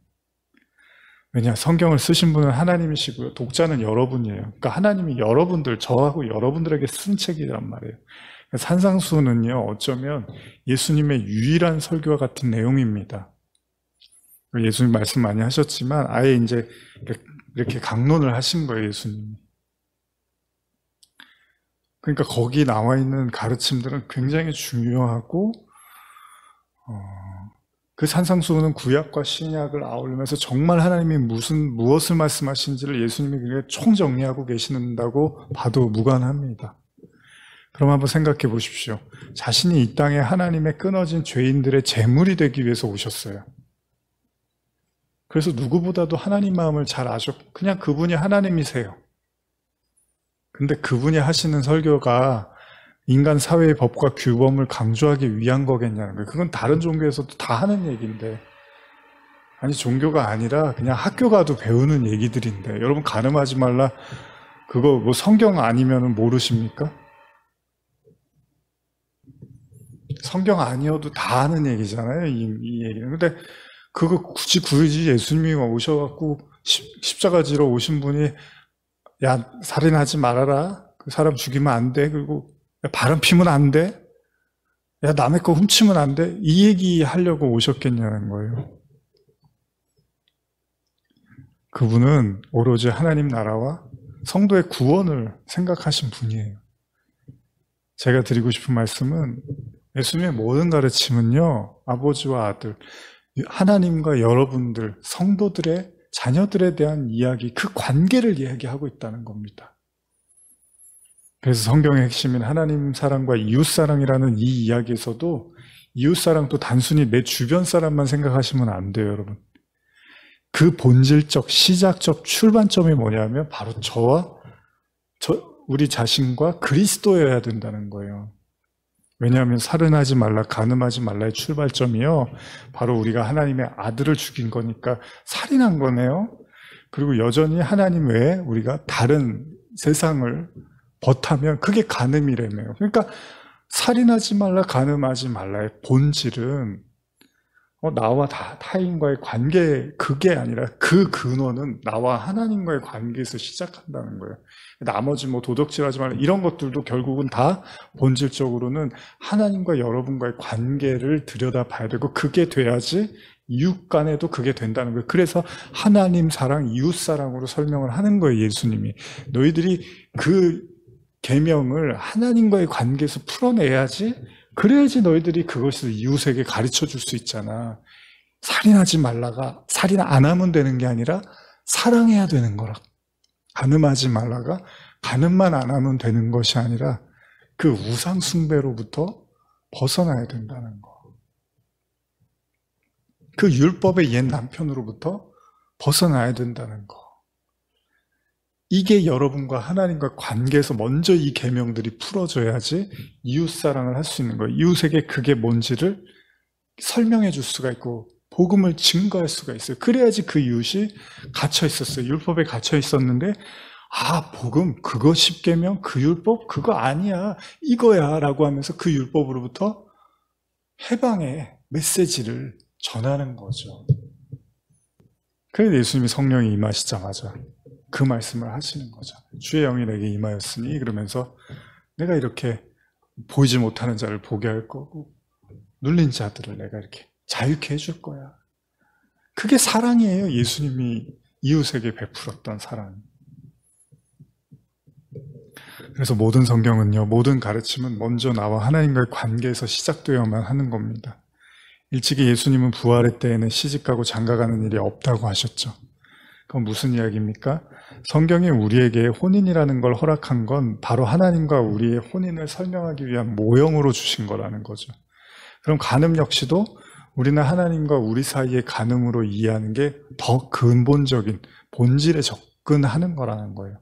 왜냐, 성경을 쓰신 분은 하나님이시고요. 독자는 여러분이에요. 그러니까 하나님이 여러분들, 저하고 여러분들에게 쓴 책이란 말이에요. 산상수훈은요, 어쩌면 예수님의 유일한 설교와 같은 내용입니다. 예수님 말씀 많이 하셨지만 아예 이제 이렇게 강론을 하신 거예요, 예수님이. 그러니까 거기 나와 있는 가르침들은 굉장히 중요하고 그 산상수훈은 구약과 신약을 아울리면서 정말 하나님이 무엇을 말씀하신지를 예수님이 그게 총정리하고 계신다고 봐도 무관합니다. 그럼 한번 생각해 보십시오. 자신이 이 땅에 하나님의 끊어진 죄인들의 제물이 되기 위해서 오셨어요. 그래서 누구보다도 하나님 마음을 잘 아셨고 그냥 그분이 하나님이세요. 근데 그분이 하시는 설교가 인간 사회의 법과 규범을 강조하기 위한 거겠냐는 거예요. 그건 다른 종교에서도 다 하는 얘기인데, 아니 종교가 아니라 그냥 학교 가도 배우는 얘기들인데, 여러분 간음하지 말라 그거 뭐 성경 아니면은 모르십니까? 성경 아니어도 다 하는 얘기잖아요, 이 얘기는. 근데 그거 굳이 예수님이 오셔갖고 십자가 지러 오신 분이 야 살인하지 말아라, 그 사람 죽이면 안 돼, 그리고 야, 바람 피면 안 돼, 야 남의 거 훔치면 안 돼, 이 얘기 하려고 오셨겠냐는 거예요. 그분은 오로지 하나님 나라와 성도의 구원을 생각하신 분이에요. 제가 드리고 싶은 말씀은 예수님의 모든 가르침은요, 아버지와 아들, 하나님과 여러분들, 성도들의 자녀들에 대한 이야기, 그 관계를 이야기하고 있다는 겁니다. 그래서 성경의 핵심인 하나님 사랑과 이웃 사랑이라는 이 이야기에서도 이웃 사랑도 단순히 내 주변 사람만 생각하시면 안 돼요, 여러분. 그 본질적, 시작적 출발점이 뭐냐면 바로 우리 자신과 그리스도여야 된다는 거예요. 왜냐하면 살인하지 말라, 간음하지 말라의 출발점이요, 바로 우리가 하나님의 아들을 죽인 거니까 살인한 거네요. 그리고 여전히 하나님 외에 우리가 다른 세상을 벗하면 그게 간음이라며요. 그러니까 살인하지 말라, 간음하지 말라의 본질은 나와 타인과의 관계, 그게 아니라 그 근원은 나와 하나님과의 관계에서 시작한다는 거예요. 나머지 뭐 도덕질하지 말라 이런 것들도 결국은 다 본질적으로는 하나님과 여러분과의 관계를 들여다봐야 되고, 그게 돼야지 이웃 간에도 그게 된다는 거예요. 그래서 하나님 사랑, 이웃 사랑으로 설명을 하는 거예요, 예수님이. 너희들이 그 계명을 하나님과의 관계에서 풀어내야지, 그래야지 너희들이 그것을 이웃에게 가르쳐 줄 수 있잖아. 살인하지 말라가 살인 안 하면 되는 게 아니라 사랑해야 되는 거라. 간음하지 말라가 간음만 안 하면 되는 것이 아니라 그 우상 숭배로부터 벗어나야 된다는 거. 그 율법의 옛 남편으로부터 벗어나야 된다는 거. 이게 여러분과 하나님과 관계에서 먼저 이 계명들이 풀어져야지 이웃사랑을 할 수 있는 거예요. 이웃에게 그게 뭔지를 설명해 줄 수가 있고 복음을 증거할 수가 있어요. 그래야지 그 이웃이 갇혀 있었어요. 율법에 갇혀 있었는데, 복음, 그거 10계명, 그 율법, 그거 아니야, 이거야 라고 하면서 그 율법으로부터 해방의 메시지를 전하는 거죠. 그래서 예수님이 성령이 임하시자마자 그 말씀을 하시는 거죠. 주의 영이 내게 임하였으니, 그러면서 내가 이렇게 보이지 못하는 자를 보게 할 거고 눌린 자들을 내가 이렇게 자유케 해줄 거야. 그게 사랑이에요. 예수님이 이웃에게 베풀었던 사랑. 그래서 모든 성경은요, 모든 가르침은 먼저 나와 하나님과의 관계에서 시작되어야만 하는 겁니다. 일찍이 예수님은 부활의 때에는 시집가고 장가가는 일이 없다고 하셨죠. 그건 무슨 이야기입니까? 성경이 우리에게 혼인이라는 걸 허락한 건 바로 하나님과 우리의 혼인을 설명하기 위한 모형으로 주신 거라는 거죠. 그럼 간음 역시도 우리는 하나님과 우리 사이의 간음으로 이해하는 게 더 근본적인 본질에 접근하는 거라는 거예요.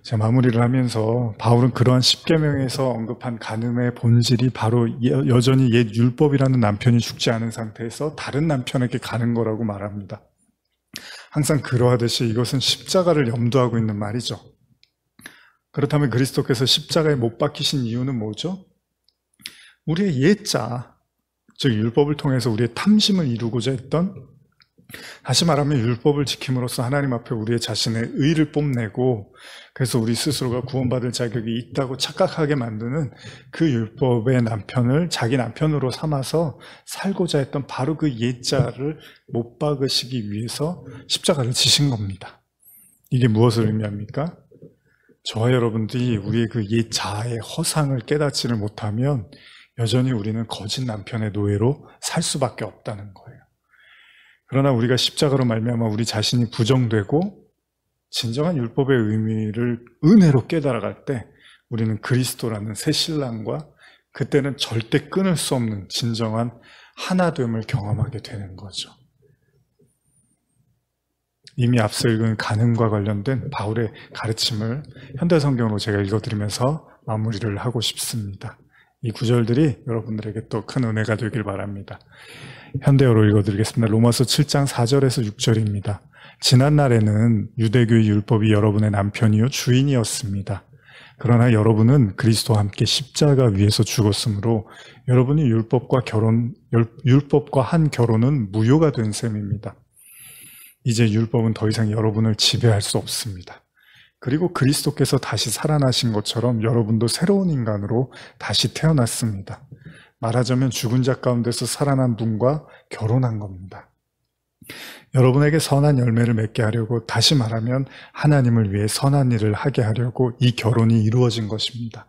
제 마무리를 하면서 바울은 그러한 십계명에서 언급한 간음의 본질이 바로 여전히 옛 율법이라는 남편이 죽지 않은 상태에서 다른 남편에게 가는 거라고 말합니다. 항상 그러하듯이 이것은 십자가를 염두하고 있는 말이죠. 그렇다면 그리스도께서 십자가에 못 박히신 이유는 뭐죠? 우리의 옛자, 즉 율법을 통해서 우리의 탐심을 이루고자 했던, 다시 말하면 율법을 지킴으로써 하나님 앞에 우리의 자신의 의를 뽐내고 그래서 우리 스스로가 구원받을 자격이 있다고 착각하게 만드는 그 율법의 남편을 자기 남편으로 삼아서 살고자 했던 바로 그 옛자를 못 박으시기 위해서 십자가를 지신 겁니다. 이게 무엇을 의미합니까? 저와 여러분들이 우리의 그 옛자의 허상을 깨닫지를 못하면 여전히 우리는 거짓 남편의 노예로 살 수밖에 없다는 거예요. 그러나 우리가 십자가로 말미암아 우리 자신이 부정되고 진정한 율법의 의미를 은혜로 깨달아갈 때 우리는 그리스도라는 새 신랑과 그때는 절대 끊을 수 없는 진정한 하나됨을 경험하게 되는 거죠. 이미 앞서 읽은 간음과 관련된 바울의 가르침을 현대성경으로 제가 읽어드리면서 마무리를 하고 싶습니다. 이 구절들이 여러분들에게 또 큰 은혜가 되길 바랍니다. 현대어로 읽어드리겠습니다. 로마서 7장 4절에서 6절입니다. 지난날에는 유대교의 율법이 여러분의 남편이요 주인이었습니다. 그러나 여러분은 그리스도와 함께 십자가 위에서 죽었으므로 여러분이 율법과 한 결혼은 무효가 된 셈입니다. 이제 율법은 더 이상 여러분을 지배할 수 없습니다. 그리고 그리스도께서 다시 살아나신 것처럼 여러분도 새로운 인간으로 다시 태어났습니다. 말하자면 죽은 자 가운데서 살아난 분과 결혼한 겁니다. 여러분에게 선한 열매를 맺게 하려고, 다시 말하면 하나님을 위해 선한 일을 하게 하려고 이 결혼이 이루어진 것입니다.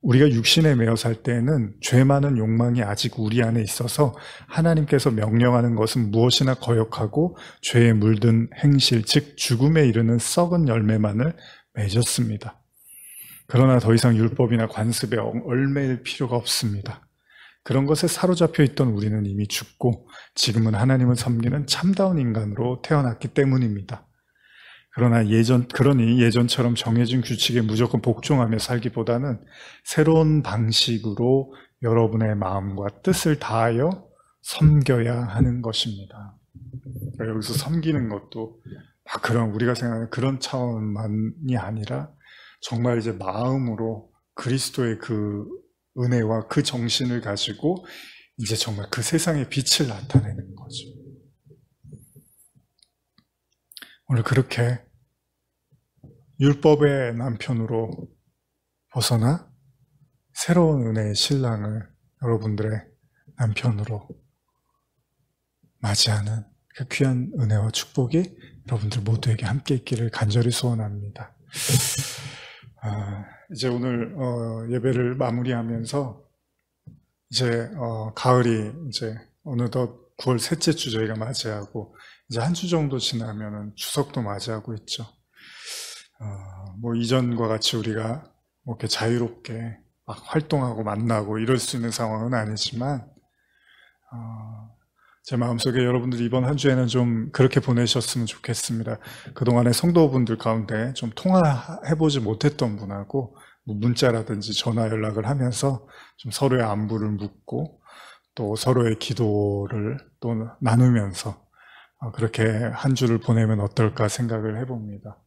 우리가 육신에 매여 살 때에는 죄 많은 욕망이 아직 우리 안에 있어서 하나님께서 명령하는 것은 무엇이나 거역하고 죄에 물든 행실, 즉 죽음에 이르는 썩은 열매만을 맺었습니다. 그러나 더 이상 율법이나 관습에 얽매일 필요가 없습니다. 그런 것에 사로잡혀 있던 우리는 이미 죽고 지금은 하나님을 섬기는 참다운 인간으로 태어났기 때문입니다. 그러니 예전처럼 정해진 규칙에 무조건 복종하며 살기보다는 새로운 방식으로 여러분의 마음과 뜻을 다하여 섬겨야 하는 것입니다. 여기서 섬기는 것도 막 우리가 생각하는 그런 차원만이 아니라 정말 이제 마음으로 그리스도의 그 은혜와 그 정신을 가지고 이제 정말 그 세상의 빛을 나타내는 거죠. 오늘 그렇게 율법의 남편으로 벗어나 새로운 은혜의 신랑을 여러분들의 남편으로 맞이하는 그 귀한 은혜와 축복이 여러분들 모두에게 함께 있기를 간절히 소원합니다. 이제 오늘 예배를 마무리하면서 이제 가을이 이제 어느덧 9월 셋째 주 저희가 맞이하고 이제 한 주 정도 지나면은 추석도 맞이하고 있죠. 뭐 이전과 같이 우리가 뭐 이렇게 자유롭게 막 활동하고 만나고 이럴 수 있는 상황은 아니지만 제 마음속에 여러분들 이번 한 주에는 좀 그렇게 보내셨으면 좋겠습니다. 그동안에 성도분들 가운데 좀 통화해보지 못했던 분하고 뭐 문자라든지 전화 연락을 하면서 좀 서로의 안부를 묻고 또 서로의 기도를 또 나누면서 그렇게 한 주를 보내면 어떨까 생각을 해봅니다.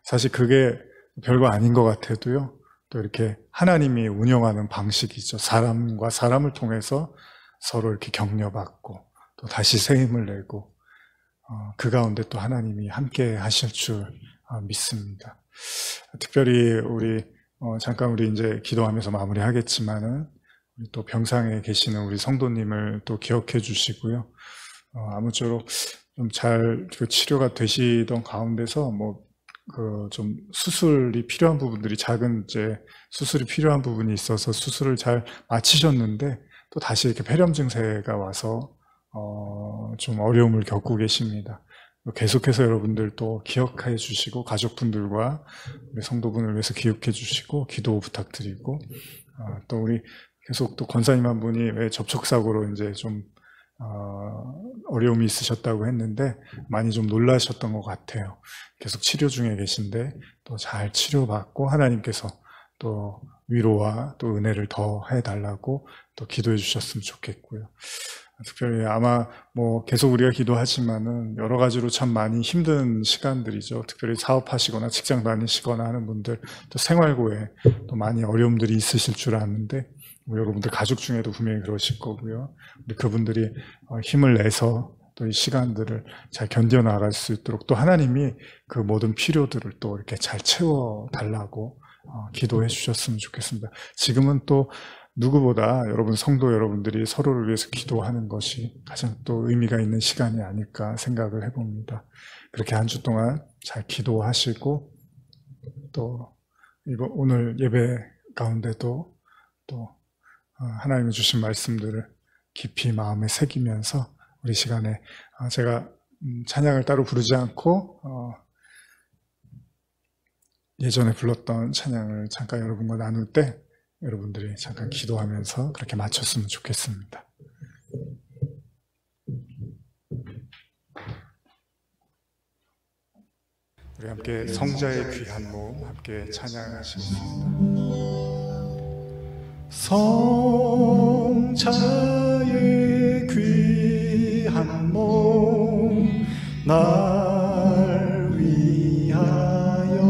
사실 그게 별거 아닌 것 같아도요, 또 이렇게 하나님이 운영하는 방식이죠. 사람과 사람을 통해서 서로 이렇게 격려받고 또 다시 새 힘을 내고 그 가운데 또 하나님이 함께 하실 줄 믿습니다. 특별히 우리 잠깐 우리 이제 기도하면서 마무리하겠지만은 또 병상에 계시는 우리 성도님을 또 기억해 주시고요. 아무쪼록 좀 잘 치료가 되시던 가운데서 좀 수술이 필요한 부분들이 작은 이제 수술이 필요한 부분이 있어서 수술을 잘 마치셨는데 또 다시 이렇게 폐렴 증세가 와서 좀 어려움을 겪고 계십니다. 계속해서 여러분들 또 기억해 주시고 가족분들과 우리 성도분을 위해서 기억해 주시고 기도 부탁드리고 또 우리 계속 또 권사님 한 분이 왜 접촉사고로 이제 좀 어려움이 있으셨다고 했는데 많이 좀 놀라셨던 것 같아요. 계속 치료 중에 계신데 또 잘 치료받고 하나님께서 또 위로와 또 은혜를 더 해달라고 또 기도해 주셨으면 좋겠고요. 특별히 아마 계속 우리가 기도하지만은 여러 가지로 참 많이 힘든 시간들이죠. 특별히 사업하시거나 직장 다니시거나 하는 분들 또 생활고에 또 많이 어려움들이 있으실 줄 아는데 여러분들 가족 중에도 분명히 그러실 거고요. 우리 그분들이 힘을 내서 또 이 시간들을 잘 견뎌나갈 수 있도록 또 하나님이 그 모든 필요들을 또 이렇게 잘 채워달라고 기도해 주셨으면 좋겠습니다. 지금은 또 누구보다 여러분 성도 여러분들이 서로를 위해서 기도하는 것이 가장 또 의미가 있는 시간이 아닐까 생각을 해봅니다. 그렇게 한 주 동안 잘 기도하시고 또 오늘 예배 가운데도 또 하나님이 주신 말씀들을 깊이 마음에 새기면서 우리 시간에 제가 찬양을 따로 부르지 않고 예전에 불렀던 찬양을 잠깐 여러분과 나눌 때 여러분들이 잠깐 기도하면서 그렇게 마쳤으면 좋겠습니다. 우리 함께 성자의 귀한 몸 함께 찬양하시겠습니다. 성자의 귀한 몸 날 위하여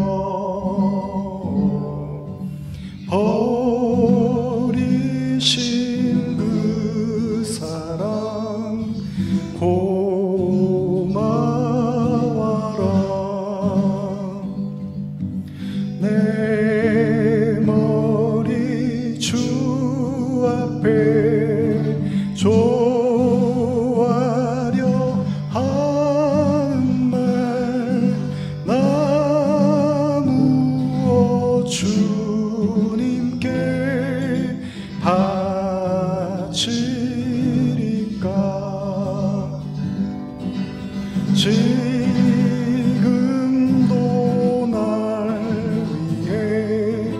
버리신 그 사랑 고마워라. 내 머리 주 앞에 조아려 하는 말 나누어 주님께 바치리까. 지금도 날 위해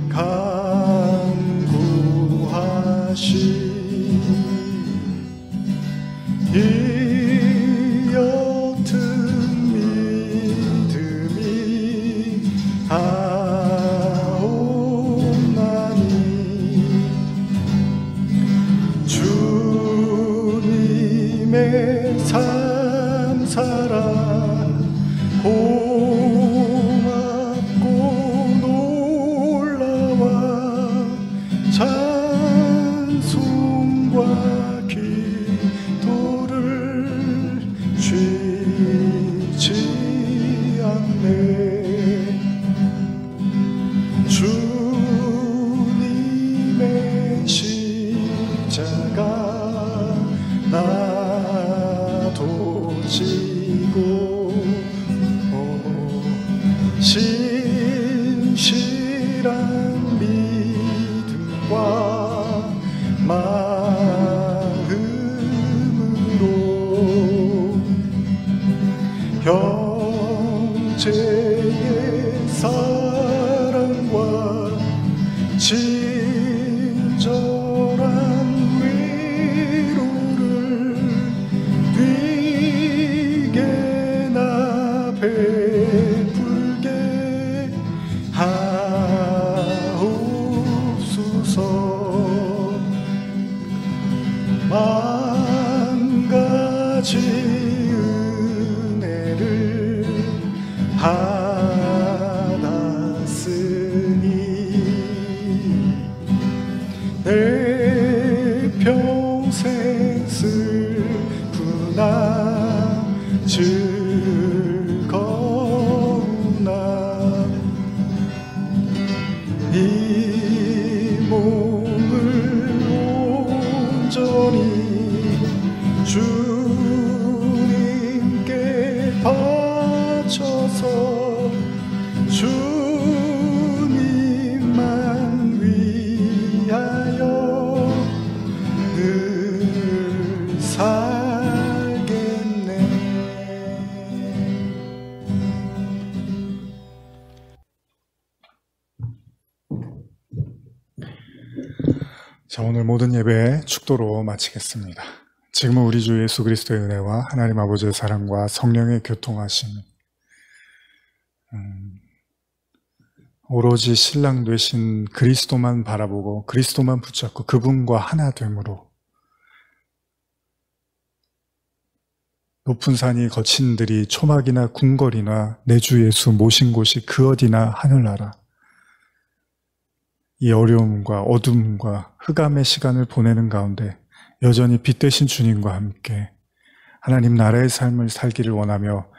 간구하시 이 옅은 믿음이 하옵나니 주님의 삶 살아 고맙고 놀라와 찬송과 기도를 쉬지 않네. 주님의 십자가 나도 지고 신실한 믿음과 마음으로 형제의 사랑과 친절한 위로를 네게 나 베풀게 하옵소서. 만 가지 은혜를 받았으니 슬프나 즐거우나 이 몸을 온전히 주님께 바쳐서 주님만 위하여 늘 살겠네. 자, 오늘 모든 예배 축도로 마치겠습니다. 지금은 우리 주 예수 그리스도의 은혜와 하나님 아버지의 사랑과 성령의 교통하심, 오로지 신랑 되신 그리스도만 바라보고 그리스도만 붙잡고 그분과 하나 됨으로 높은 산이 거친 들이 초막이나 궁궐이나 내 주 예수 모신 곳이 그 어디나 하늘나라, 이 어려움과 어둠과 흑암의 시간을 보내는 가운데 여전히 빛 되신 주님과 함께 하나님 나라의 삶을 살기를 원하며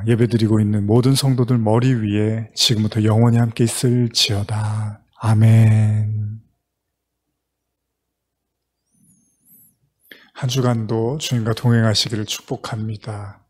예배드리고 있는 모든 성도들 머리 위에 지금부터 영원히 함께 있을지어다. 아멘. 한 주간도 주님과 동행하시기를 축복합니다.